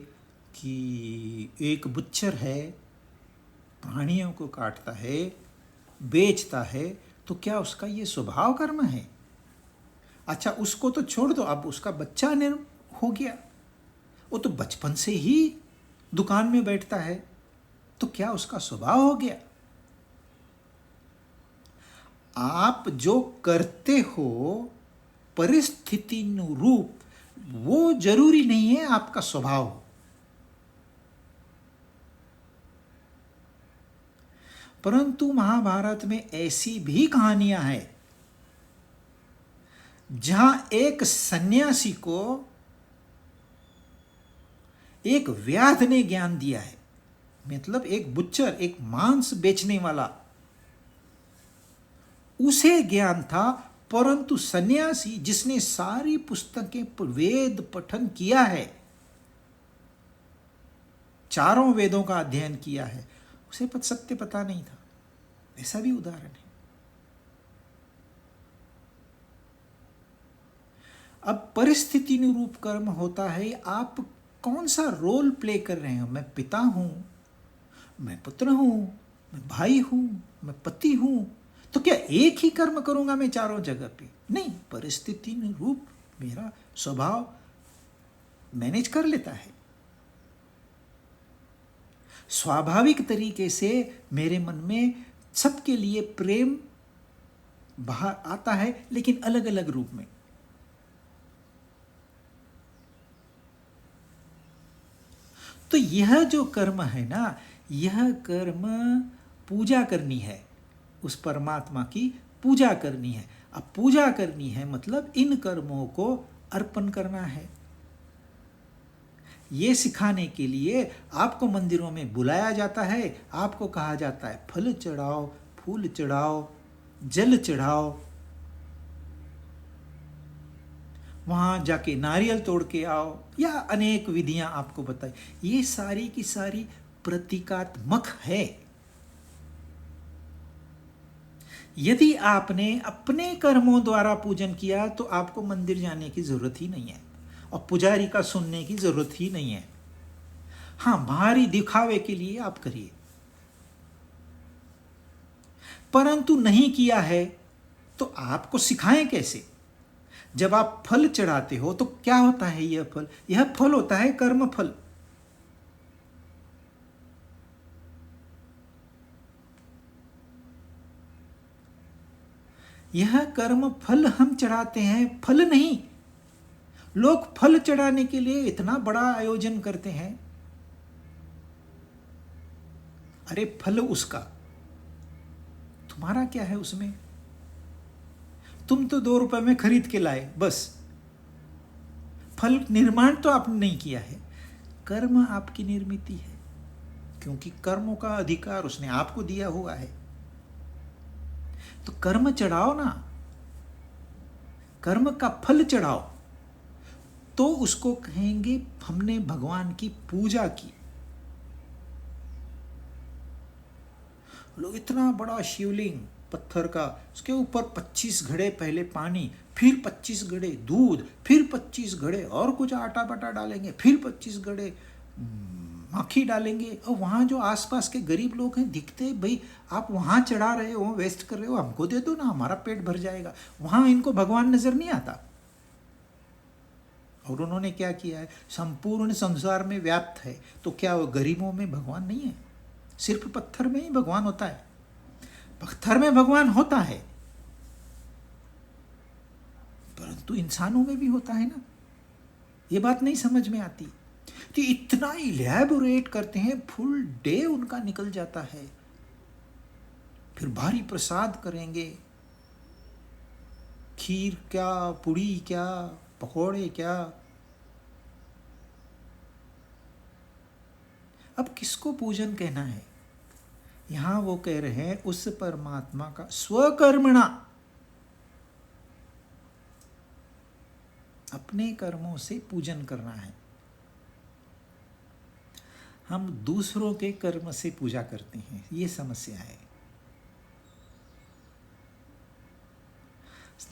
कि एक बुच्चर है, प्राणियों को काटता है, बेचता है, तो क्या उसका ये स्वभाव कर्म है? अच्छा, उसको तो छोड़ दो, अब उसका बच्चा हो गया, वो तो बचपन से ही दुकान में बैठता है, तो क्या उसका स्वभाव हो गया? आप जो करते हो परिस्थिति अनुरूप, वो जरूरी नहीं है आपका स्वभाव हो। परंतु महाभारत में ऐसी भी कहानियां हैं जहां एक सन्यासी को एक व्याध ने ज्ञान दिया है। मतलब एक बुच्चर, एक मांस बेचने वाला, उसे ज्ञान था, परंतु सन्यासी जिसने सारी पुस्तकें वेद पठन किया है, चारों वेदों का अध्ययन किया है, उसे सत्य पता नहीं था। ऐसा भी उदाहरण है। अब परिस्थिति अनुरूप कर्म होता है, आप कौन सा रोल प्ले कर रहे हो। मैं पिता हूं, मैं पुत्र हूं, मैं भाई हूं, मैं पति हूं, तो क्या एक ही कर्म करूंगा मैं चारों जगह पे? नहीं, परिस्थिति अनुरूप मेरा स्वभाव मैनेज कर लेता है। स्वाभाविक तरीके से मेरे मन में सबके लिए प्रेम बाहर आता है, लेकिन अलग अलग रूप में। तो यह जो कर्म है ना, यह कर्म पूजा करनी है, उस परमात्मा की पूजा करनी है। अब पूजा करनी है मतलब इन कर्मों को अर्पण करना है। ये सिखाने के लिए आपको मंदिरों में बुलाया जाता है, आपको कहा जाता है फल चढ़ाओ, फूल चढ़ाओ, जल चढ़ाओ। वहाँ जाके नारियल तोड़ के आओ, या अनेक विधियां आपको बताई। ये सारी की सारी प्रतीकात्मक है। यदि आपने अपने कर्मों द्वारा पूजन किया तो आपको मंदिर जाने की जरूरत ही नहीं है और पुजारी का सुनने की जरूरत ही नहीं है। हाँ, बाहरी दिखावे के लिए आप करिए, परंतु नहीं किया है तो आपको सिखाएं कैसे? जब आप फल चढ़ाते हो तो क्या होता है? यह फल होता है कर्म फल। यह कर्म फल हम चढ़ाते हैं, फल नहीं। लोग फल चढ़ाने के लिए इतना बड़ा आयोजन करते हैं। अरे फल उसका, तुम्हारा क्या है उसमें? तुम तो 2 रुपए में खरीद के लाए बस। फल निर्माण तो आपने नहीं किया है, कर्म आपकी निर्मित है, क्योंकि कर्मों का अधिकार उसने आपको दिया हुआ है। तो कर्म चढ़ाओ ना, कर्म का फल चढ़ाओ, तो उसको कहेंगे हमने भगवान की पूजा की। लोग इतना बड़ा शिवलिंग पत्थर का, उसके ऊपर 25 घड़े पहले पानी, फिर 25 घड़े दूध, फिर 25 घड़े और कुछ आटा बटा डालेंगे, फिर 25 घड़े माखी डालेंगे। और वहाँ जो आसपास के गरीब लोग हैं दिखते, भाई आप वहाँ चढ़ा रहे हो, वेस्ट कर रहे हो, हमको दे दो ना, हमारा पेट भर जाएगा। वहाँ इनको भगवान नजर नहीं आता। और उन्होंने क्या किया है? संपूर्ण संसार में व्याप्त है, तो क्या वो गरीबों में भगवान नहीं है? सिर्फ पत्थर में ही भगवान होता है? पत्थर में भगवान होता है, परंतु इंसानों में भी होता है ना। ये बात नहीं समझ में आती। तो इतना इलैबोरेट करते हैं, फुल डे उनका निकल जाता है। फिर भारी प्रसाद करेंगे, खीर क्या, पूड़ी क्या, पकोड़े क्या। अब किसको पूजन कहना है? यहां वो कह रहे हैं उस परमात्मा का स्वकर्मणा, अपने कर्मों से पूजन करना है। हम दूसरों के कर्म से पूजा करते हैं, ये समस्या है।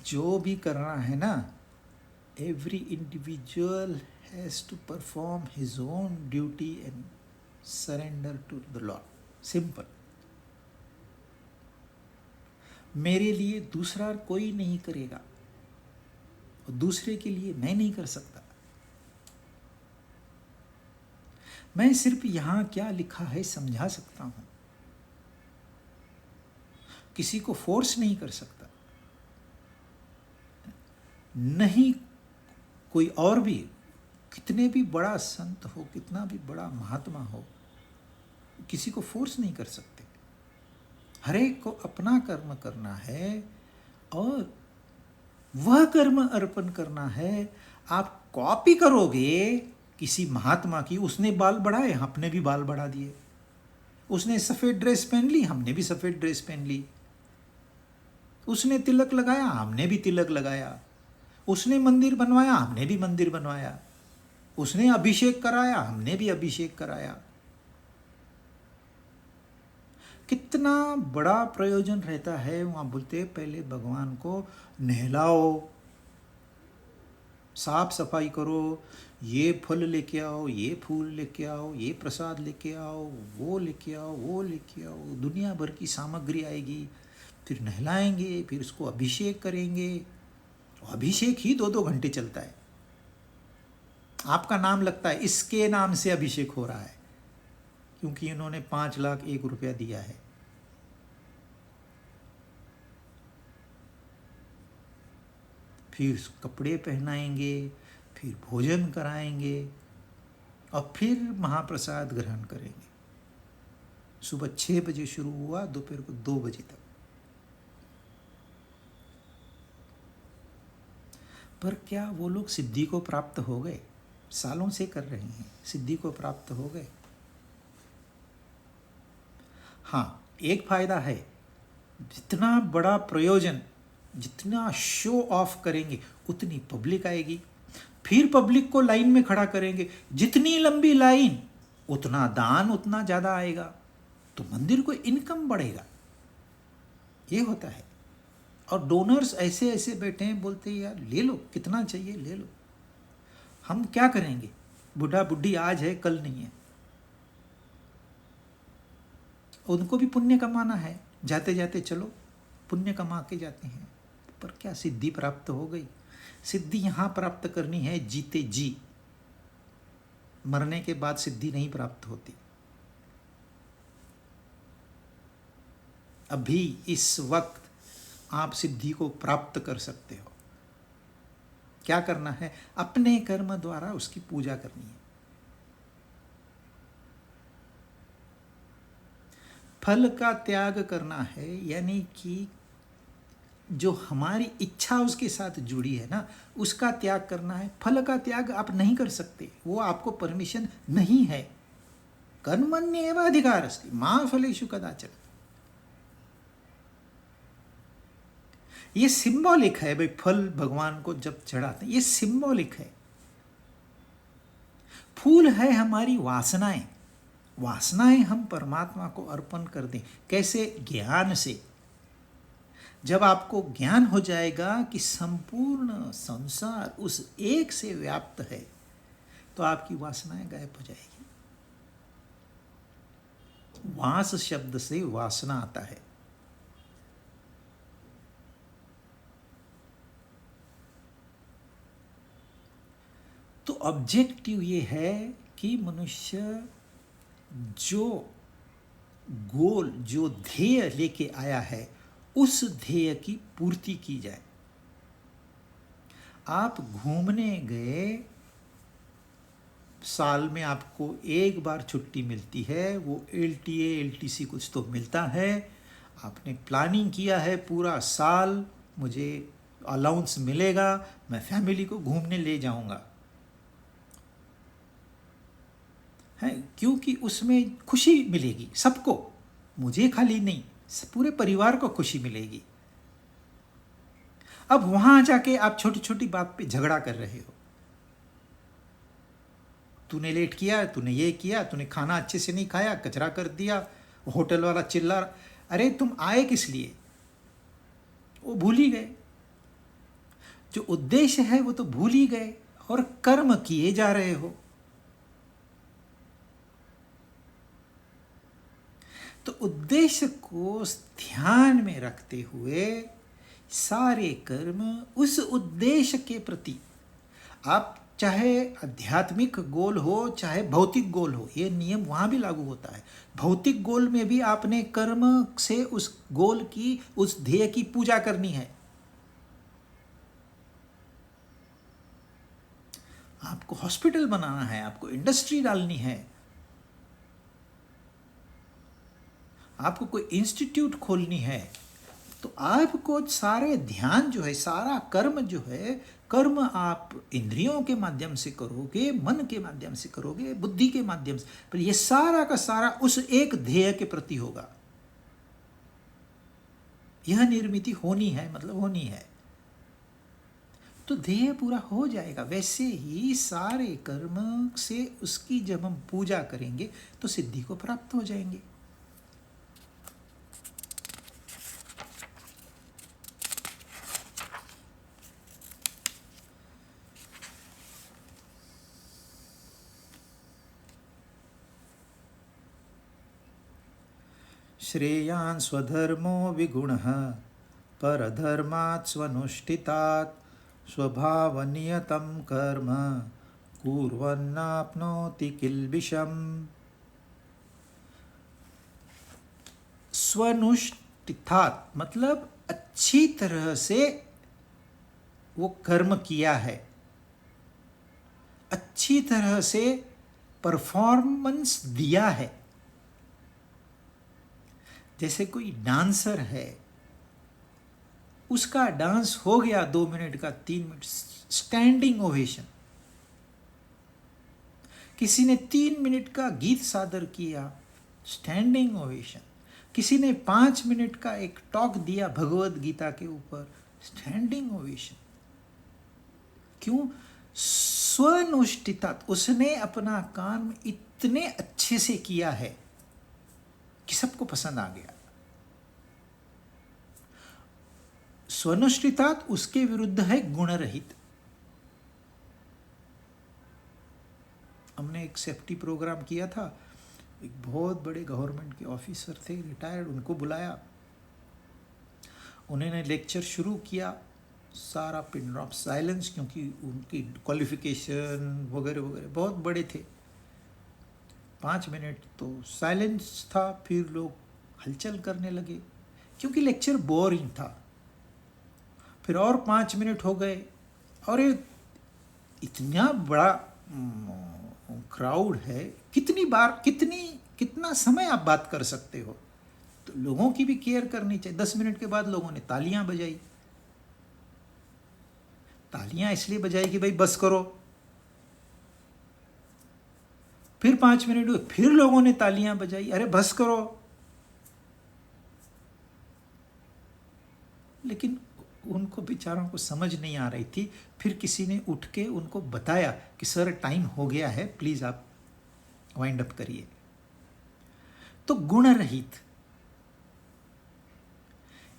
जो भी करना है ना, every individual has to perform his own duty and surrender to the lord. Simple. मेरे लिए दूसरा कोई नहीं करेगा और दूसरे के लिए मैं नहीं कर सकता। मैं सिर्फ यहां क्या लिखा है समझा सकता हूं, किसी को फोर्स नहीं कर सकता। नहीं कोई और भी, कितने भी बड़ा संत हो, कितना भी बड़ा महात्मा हो, किसी को फोर्स नहीं कर सकते। हर एक को अपना कर्म करना है और वह कर्म अर्पण करना है। आप कॉपी करोगे किसी महात्मा की, उसने बाल बढ़ाए, हमने भी बाल बढ़ा दिए। उसने सफ़ेद ड्रेस पहन ली, हमने भी सफ़ेद ड्रेस पहन ली। उसने तिलक लगाया, हमने भी तिलक लगाया। उसने मंदिर बनवाया, हमने भी मंदिर बनवाया। उसने अभिषेक कराया, हमने भी अभिषेक कराया। कितना बड़ा प्रयोजन रहता है। वहाँ बोलते पहले भगवान को नहलाओ, साफ सफाई करो, ये फल लेके आओ, ये फूल लेके आओ, ये प्रसाद लेके आओ, वो लेके आओ, वो लेके आओ। दुनिया भर की सामग्री आएगी, फिर नहलाएंगे, फिर उसको अभिषेक करेंगे। अभिषेक ही 2-2 घंटे चलता है। आपका नाम लगता है, इसके नाम से अभिषेक हो रहा है, क्योंकि इन्होंने 5,01,000 रुपया दिया है। फिर कपड़े पहनाएंगे, फिर भोजन कराएंगे और फिर महाप्रसाद ग्रहण करेंगे। सुबह 6 बजे शुरू हुआ, दोपहर को 2 बजे तक। पर क्या वो लोग सिद्धि को प्राप्त हो गए? सालों से कर रहे हैं, सिद्धि को प्राप्त हो गए? हाँ, एक फायदा है, जितना बड़ा प्रयोजन जितना शो ऑफ करेंगे उतनी पब्लिक आएगी, फिर पब्लिक को लाइन में खड़ा करेंगे, जितनी लंबी लाइन उतना दान उतना ज़्यादा आएगा, तो मंदिर को इनकम बढ़ेगा। ये होता है। और डोनर्स ऐसे ऐसे बैठे हैं, बोलते हैं यार ले लो, कितना चाहिए ले लो। हम क्या करेंगे, बूढ़ा बुढ़ी आज है कल नहीं है, उनको भी पुण्य कमाना है, जाते जाते चलो पुण्य कमा के जाते हैं। पर क्या सिद्धि प्राप्त हो गई? सिद्धि यहाँ प्राप्त करनी है जीते जी, मरने के बाद सिद्धि नहीं प्राप्त होती। अभी इस वक्त आप सिद्धि को प्राप्त कर सकते हो। क्या करना है? अपने कर्म द्वारा उसकी पूजा करनी है। फल का त्याग करना है, यानी कि जो हमारी इच्छा उसके साथ जुड़ी है ना, उसका त्याग करना है। फल का त्याग आप नहीं कर सकते, वो आपको परमिशन नहीं है। कर्मण्येव अधिकारस्ति मा फलेषु कदाचन। ये सिंबॉलिक है भाई, फल भगवान को जब चढ़ाते हैं ये सिंबॉलिक है। फूल है हमारी वासनाएं, वासनाएं हम परमात्मा को अर्पण कर दें। कैसे? ज्ञान से। जब आपको ज्ञान हो जाएगा कि संपूर्ण संसार उस एक से व्याप्त है, तो आपकी वासनाएं गायब हो जाएगी। वास शब्द से वासना आता है। तो ऑब्जेक्टिव ये है कि मनुष्य जो गोल, जो ध्येय लेके आया है, उस ध्येय की पूर्ति की जाए। आप घूमने गए, साल में आपको एक बार छुट्टी मिलती है, वो LTA LTC कुछ तो मिलता है। आपने प्लानिंग किया है पूरा साल मुझे अलाउंस मिलेगा, मैं फैमिली को घूमने ले जाऊंगा, है क्योंकि उसमें खुशी मिलेगी सबको, मुझे खाली नहीं, पूरे परिवार को खुशी मिलेगी। अब वहां जाके आप छोटी छोटी बात पे झगड़ा कर रहे हो। तूने लेट किया, तूने ये किया, तूने खाना अच्छे से नहीं खाया, कचरा कर दिया, होटल वाला चिल्ला। अरे तुम आए किस लिए? वो भूल ही गए, जो उद्देश्य है वो तो भूल ही गए, और कर्म किए जा रहे हो। तो उद्देश्य को ध्यान में रखते हुए सारे कर्म उस उद्देश्य के प्रति, आप चाहे आध्यात्मिक गोल हो चाहे भौतिक गोल हो, ये नियम वहाँ भी लागू होता है। भौतिक गोल में भी आपने कर्म से उस गोल की, उस ध्येय की पूजा करनी है। आपको हॉस्पिटल बनाना है, आपको इंडस्ट्री डालनी है, आपको कोई इंस्टीट्यूट खोलनी है, तो आपको सारे ध्यान जो है, सारा कर्म जो है, कर्म आप इंद्रियों के माध्यम से करोगे, मन के माध्यम से करोगे, बुद्धि के माध्यम से, पर ये सारा का सारा उस एक ध्येय के प्रति होगा। यह निर्मिति होनी है, मतलब होनी है, तो ध्येय पूरा हो जाएगा। वैसे ही सारे कर्म से उसकी जब हम पूजा करेंगे तो सिद्धि को प्राप्त हो जाएंगे। श्रेयान् स्वधर्मो विगुणः परधर्मात् स्वनुष्ठितात् स्वभावनियतं कर्म कुर्वन्नाप्नोति किल्बिषम्। स्वनुष्ठितात् मतलब अच्छी तरह से वो कर्म किया है, अच्छी तरह से परफॉर्मेंस दिया है। जैसे कोई डांसर है, उसका डांस हो गया 2 मिनट का, 3 मिनट, स्टैंडिंग ओवेशन। किसी ने 3 मिनट का गीत सादर किया, स्टैंडिंग ओवेशन। किसी ने 5 मिनट का एक टॉक दिया भगवत गीता के ऊपर, स्टैंडिंग ओवेशन। क्यों? स्वनुष्ठिता, उसने अपना काम इतने अच्छे से किया है कि सबको पसंद आ गया। स्वनुष्ठितात उसके विरुद्ध है गुण रहित। हमने एक सेफ्टी प्रोग्राम किया था, एक बहुत बड़े गवर्नमेंट के ऑफिसर थे, रिटायर्ड, उनको बुलाया, उन्होंने लेक्चर शुरू किया, सारा पिन ड्रॉप साइलेंस, क्योंकि उनकी क्वालिफिकेशन वगैरह वगैरह बहुत बड़े थे। 5 मिनट तो साइलेंस था, फिर लोग हलचल करने लगे क्योंकि लेक्चर बोरिंग था। फिर और 5 मिनट हो गए, और ये इतना बड़ा क्राउड है, कितनी बार कितना समय आप बात कर सकते हो? तो लोगों की भी केयर करनी चाहिए। 10 मिनट के बाद लोगों ने तालियां बजाई। तालियां इसलिए बजाई कि भाई बस करो। फिर 5 मिनट हुए, फिर लोगों ने तालियां बजाई, अरे बस करो। लेकिन उनको बेचारों को समझ नहीं आ रही थी। फिर किसी ने उठ के उनको बताया कि सर टाइम हो गया है, प्लीज आप वाइंड अप करिए। तो गुण रहित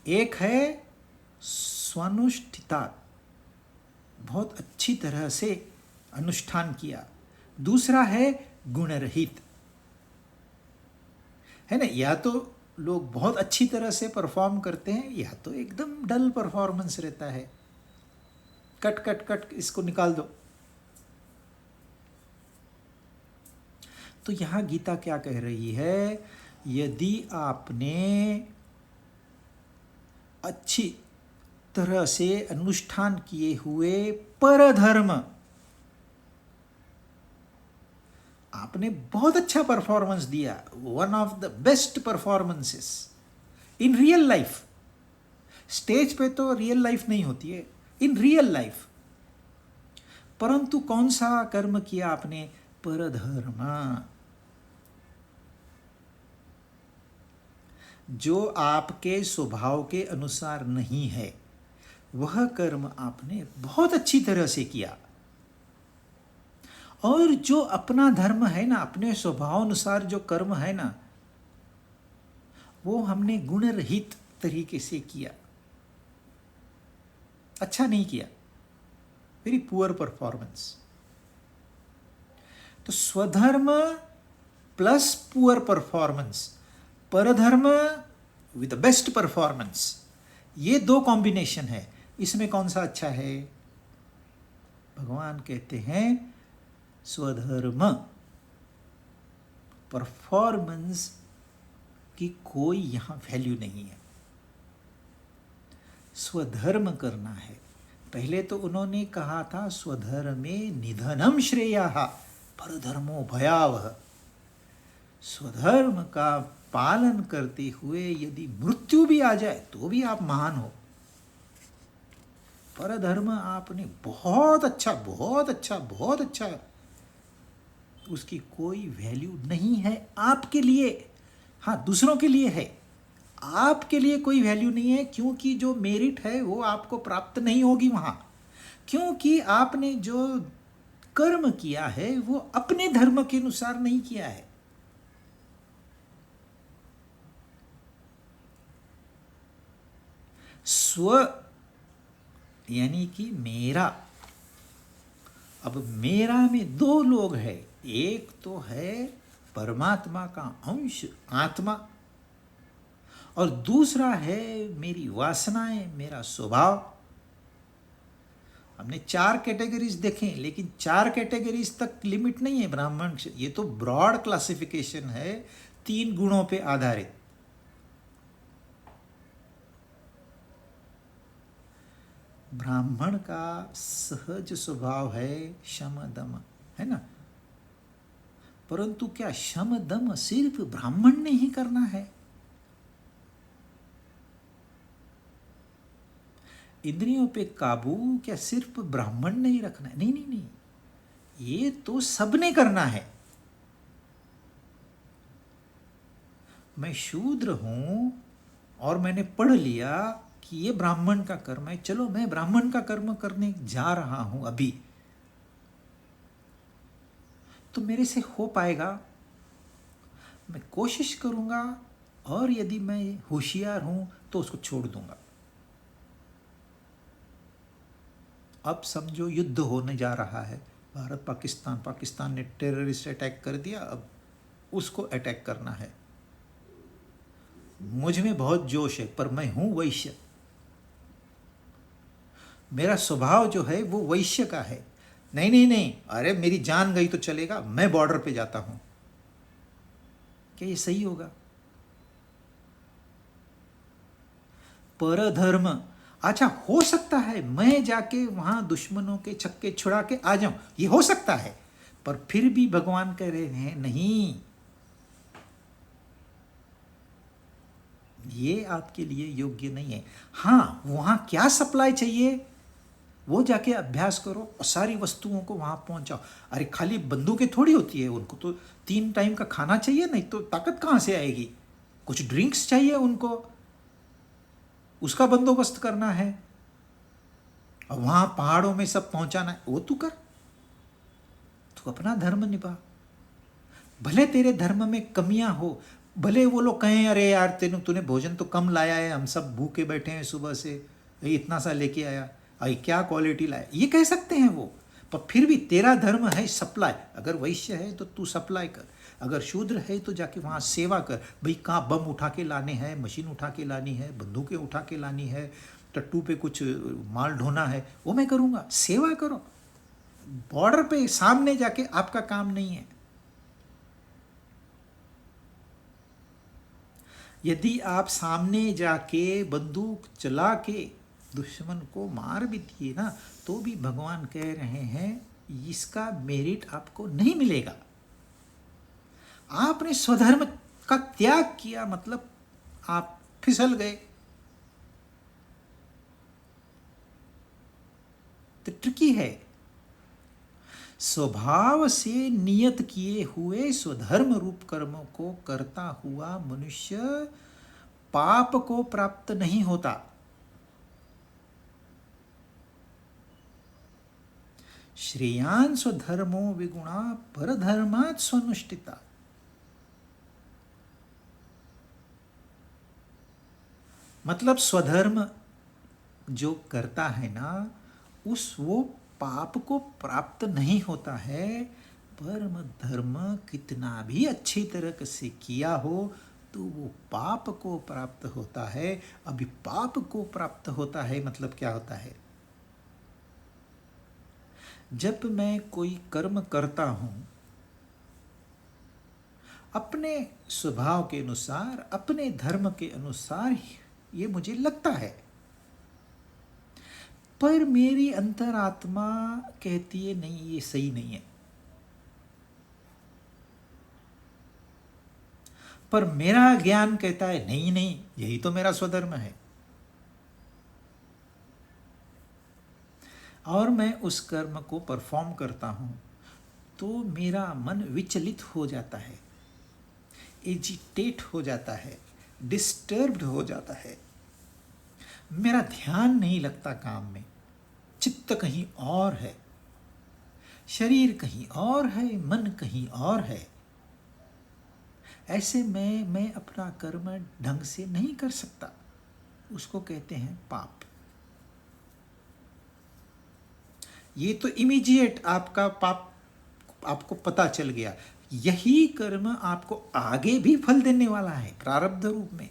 एक है स्वानुष्ठिता, बहुत अच्छी तरह से अनुष्ठान किया। दूसरा है गुण रहित, है ना? या तो लोग बहुत अच्छी तरह से परफॉर्म करते हैं, या तो एकदम डल परफॉर्मेंस रहता है, कट कट कट इसको निकाल दो। तो यहां गीता क्या कह रही है? यदि आपने अच्छी तरह से अनुष्ठान किए हुए परधर्म, आपने बहुत अच्छा परफॉर्मेंस दिया, one of the best performances in real life. Stage पे तो रियल लाइफ नहीं होती है, इन रियल लाइफ। परंतु कौन सा कर्म किया आपने? परधर्म। जो आपके स्वभाव के अनुसार नहीं है, वह कर्म आपने बहुत अच्छी तरह से किया। और जो अपना धर्म है ना, अपने स्वभाव अनुसार जो कर्म है ना, वो हमने गुण रहित तरीके से किया, अच्छा नहीं किया, वेरी पुअर परफॉर्मेंस। तो स्वधर्म प्लस पुअर परफॉर्मेंस, परधर्म विद द बेस्ट परफॉर्मेंस, ये दो कॉम्बिनेशन है। इसमें कौन सा अच्छा है? भगवान कहते हैं स्वधर्म। परफॉर्मेंस की कोई यहां वैल्यू नहीं है, स्वधर्म करना है। पहले तो उन्होंने कहा था स्वधर्मे निधनम श्रेयः परधर्मो भयावह। स्वधर्म का पालन करते हुए यदि मृत्यु भी आ जाए तो भी आप महान हो। परधर्म आपने बहुत अच्छा बहुत अच्छा बहुत अच्छा, उसकी कोई वैल्यू नहीं है आपके लिए। हाँ, दूसरों के लिए है, आपके लिए कोई वैल्यू नहीं है, क्योंकि जो मेरिट है वो आपको प्राप्त नहीं होगी वहां, क्योंकि आपने जो कर्म किया है वो अपने धर्म के अनुसार नहीं किया है। स्व यानी कि मेरा। अब मेरा में दो लोग हैं, एक तो है परमात्मा का अंश आत्मा, और दूसरा है मेरी वासनाएं, मेरा स्वभाव। हमने 4 कैटेगरीज देखें, लेकिन 4 कैटेगरीज तक लिमिट नहीं है ब्राह्मण। ये तो ब्रॉड क्लासिफिकेशन है, 3 गुणों पे आधारित। ब्राह्मण का सहज स्वभाव है शम दम, है ना? परंतु क्या शम दम सिर्फ ब्राह्मण ने ही करना है? इंद्रियों पे काबू क्या सिर्फ ब्राह्मण ने ही रखना है? नहीं नहीं नहीं, ये तो सबने करना है। मैं शूद्र हूं और मैंने पढ़ लिया कि ये ब्राह्मण का कर्म है, चलो मैं ब्राह्मण का कर्म करने जा रहा हूं अभी, तो मेरे से हो पाएगा, मैं कोशिश करूंगा, और यदि मैं होशियार हूं तो उसको छोड़ दूंगा। अब समझो युद्ध होने जा रहा है, भारत पाकिस्तान, पाकिस्तान ने टेररिस्ट अटैक कर दिया, अब उसको अटैक करना है। मुझ में बहुत जोश है, पर मैं हूं वैश्य, मेरा स्वभाव जो है वो वैश्य का है। नहीं नहीं नहीं, अरे मेरी जान गई तो चलेगा, मैं बॉर्डर पे जाता हूं। क्या ये सही होगा? परधर्म, अच्छा हो सकता है मैं जाके वहां दुश्मनों के छक्के छुड़ा के आ जाऊं, ये हो सकता है, पर फिर भी भगवान कह रहे हैं नहीं, ये आपके लिए योग्य नहीं है। हाँ, वहां क्या सप्लाई चाहिए वो जाके अभ्यास करो और सारी वस्तुओं को वहां पहुंचाओ। अरे खाली बंदूकें थोड़ी होती है, उनको तो 3 टाइम का खाना चाहिए, नहीं तो ताकत कहां से आएगी? कुछ ड्रिंक्स चाहिए उनको, उसका बंदोबस्त करना है, और वहां पहाड़ों में सब पहुंचाना है, वो तू कर, तू अपना धर्म निभा। भले तेरे धर्म में कमियां हो, भले वो लोग कहें अरे यार तूने भोजन तो कम लाया है, हम सब भूखे बैठे हैं सुबह से, ये इतना सा लेके आया, अरे क्या क्वालिटी लाया, ये कह सकते हैं वो, पर फिर भी तेरा धर्म है सप्लाई। अगर वैश्य है तो तू सप्लाई कर, अगर शूद्र है तो जाके वहाँ सेवा कर। भाई कहाँ बम उठा के लाने हैं, मशीन उठा के लानी है, बंदूकें उठा के लानी है, टट्टू पे कुछ माल ढोना है, वो मैं करूँगा, सेवा करो। बॉर्डर पे सामने जाके आपका काम नहीं है। यदि आप सामने जाके बंदूक चला के दुश्मन को मार भी दिए ना, तो भी भगवान कह रहे हैं इसका मेरिट आपको नहीं मिलेगा। आपने स्वधर्म का त्याग किया, मतलब आप फिसल गए। तो ट्रिकी है। स्वभाव से नियत किए हुए स्वधर्म रूप कर्मों को करता हुआ मनुष्य पाप को प्राप्त नहीं होता। श्रेयान स्वधर्मो विगुणा परधर्मात् स्वनुष्ठिता। मतलब स्वधर्म जो करता है ना, वो पाप को प्राप्त नहीं होता है। परम धर्म कितना भी अच्छी तरह से किया हो तो वो पाप को प्राप्त होता है। अभी पाप को प्राप्त होता है मतलब क्या होता है? जब मैं कोई कर्म करता हूं अपने स्वभाव के अनुसार, अपने धर्म के अनुसार, ये मुझे लगता है, पर मेरी अंतरात्मा कहती है नहीं ये सही नहीं है। पर मेरा ज्ञान कहता है नहीं नहीं यही तो मेरा स्वधर्म है, और मैं उस कर्म को परफॉर्म करता हूं तो मेरा मन विचलित हो जाता है, एजिटेट हो जाता है, डिस्टर्ब्ड हो जाता है, मेरा ध्यान नहीं लगता काम में, चित्त कहीं और है, शरीर कहीं और है, मन कहीं और है। ऐसे में मैं अपना कर्म ढंग से नहीं कर सकता, उसको कहते हैं पाप। ये तो इमीडिएट आपका पाप आपको पता चल गया, यही कर्म आपको आगे भी फल देने वाला है प्रारब्ध रूप में।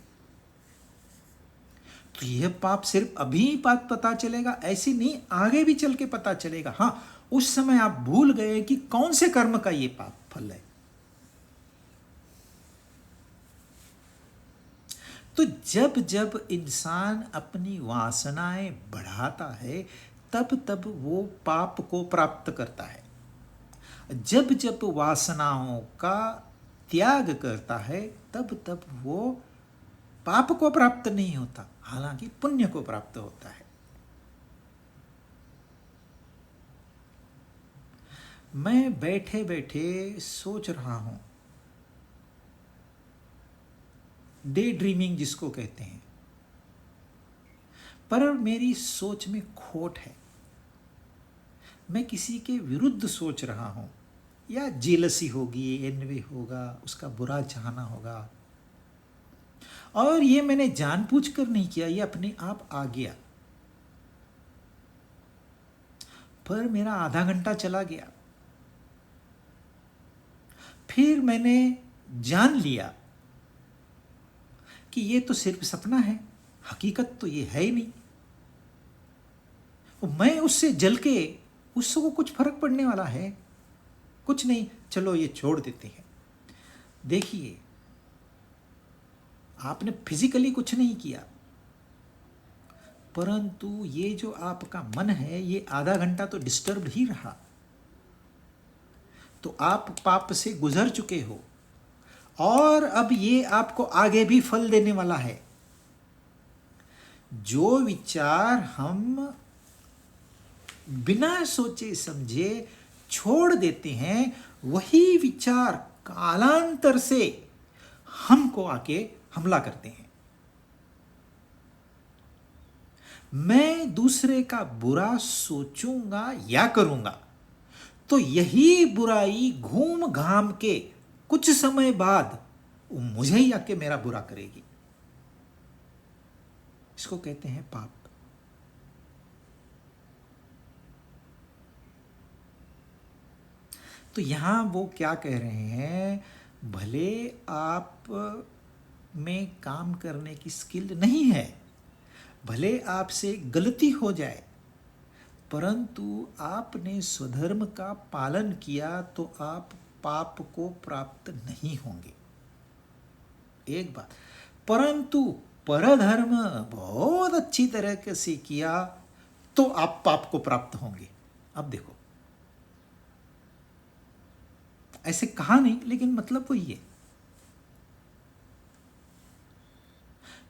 तो यह पाप सिर्फ अभी पाप पता चलेगा ऐसे नहीं, आगे भी चल के पता चलेगा। हाँ, उस समय आप भूल गए कि कौन से कर्म का ये पाप फल है। तो जब जब इंसान अपनी वासनाएं बढ़ाता है तब तब वो पाप को प्राप्त करता है। जब जब वासनाओं का त्याग करता है तब तब वो पाप को प्राप्त नहीं होता, हालांकि पुण्य को प्राप्त होता है। मैं बैठे बैठे सोच रहा हूं, डे ड्रीमिंग जिसको कहते हैं, पर मेरी सोच में खोट है, मैं किसी के विरुद्ध सोच रहा हूँ, या जेलसी होगी, एनवी होगा, उसका बुरा चाहना होगा, और ये मैंने जानबूझकर नहीं किया, ये अपने आप आ गया। पर मेरा आधा घंटा चला गया, फिर मैंने जान लिया कि ये तो सिर्फ सपना है, हकीकत तो ये है ही नहीं। मैं उससे जल के, उसको कुछ फर्क पड़ने वाला है कुछ नहीं, चलो ये छोड़ देते हैं। देखिए, आपने फिजिकली कुछ नहीं किया, परंतु ये जो आपका मन है, ये आधा घंटा तो डिस्टर्ब ही रहा। तो आप पाप से गुजर चुके हो, और अब ये आपको आगे भी फल देने वाला है। जो विचार हम बिना सोचे समझे छोड़ देते हैं, वही विचार कालांतर से हमको आके हमला करते हैं। मैं दूसरे का बुरा सोचूंगा या करूंगा, तो यही बुराई घूम घाम के कुछ समय बाद मुझे ही आके मेरा बुरा करेगी। इसको कहते हैं पाप। तो यहां वो क्या कह रहे हैं, भले आप में काम करने की स्किल नहीं है, भले आपसे गलती हो जाए, परंतु आपने स्वधर्म का पालन किया तो आप पाप को प्राप्त नहीं होंगे, एक बात। परंतु परधर्म बहुत अच्छी तरह से किया तो आप पाप को प्राप्त होंगे। अब देखो, ऐसे कहा नहीं, लेकिन मतलब वही है।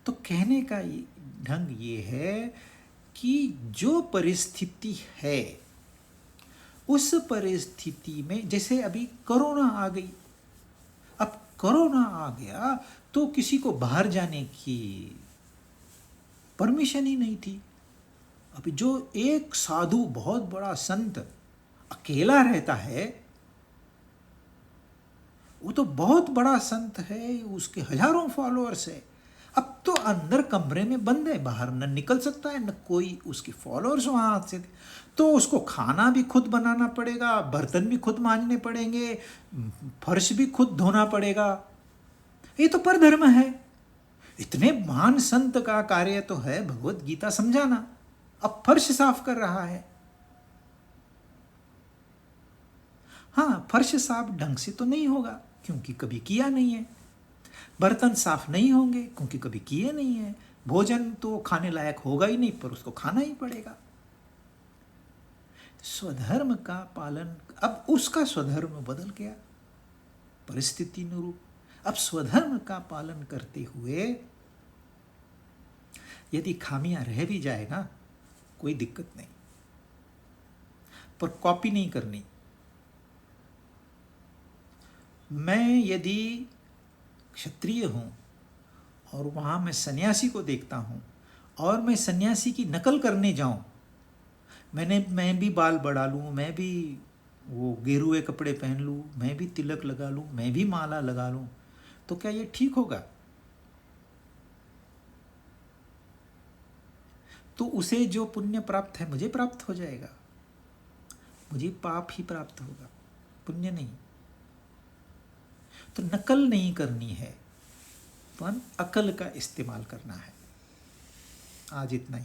तो कहने का ढंग ये है कि जो परिस्थिति है, उस परिस्थिति में, जैसे अभी कोरोना आ गई, अब कोरोना आ गया तो किसी को बाहर जाने की परमिशन ही नहीं थी। अभी जो एक साधु, बहुत बड़ा संत अकेला रहता है, वो तो बहुत बड़ा संत है, उसके हजारों फॉलोअर्स है, अब तो अंदर कमरे में बंद है, बाहर न निकल सकता है, न कोई उसके फॉलोअर्स वहां से, तो उसको खाना भी खुद बनाना पड़ेगा, बर्तन भी खुद मांजने पड़ेंगे, फर्श भी खुद धोना पड़ेगा। ये तो परधर्म है। इतने महान संत का कार्य तो है भगवत गीता समझाना, अब फर्श साफ कर रहा है। हाँ, फर्श साफ ढंग से तो नहीं होगा क्योंकि कभी किया नहीं है, बर्तन साफ नहीं होंगे क्योंकि कभी किए नहीं है, भोजन तो खाने लायक होगा ही नहीं, पर उसको खाना ही पड़ेगा। स्वधर्म का पालन, अब उसका स्वधर्म बदल गया परिस्थिति अनुरूप। अब स्वधर्म का पालन करते हुए यदि खामियां रह भी जाए ना, कोई दिक्कत नहीं, पर कॉपी नहीं करनी। मैं यदि क्षत्रिय हूं और वहां मैं सन्यासी को देखता हूं और मैं सन्यासी की नकल करने जाऊं, मैं भी बाल बढ़ा लूं, मैं भी वो गेरुए कपड़े पहन लूं, मैं भी तिलक लगा लूं, मैं भी माला लगा लूं, तो क्या ये ठीक होगा? तो उसे जो पुण्य प्राप्त है मुझे प्राप्त हो जाएगा, मुझे पाप ही प्राप्त होगा, पुण्य नहीं। तो नकल नहीं करनी है, पर अकल का इस्तेमाल करना है। आज इतना ही।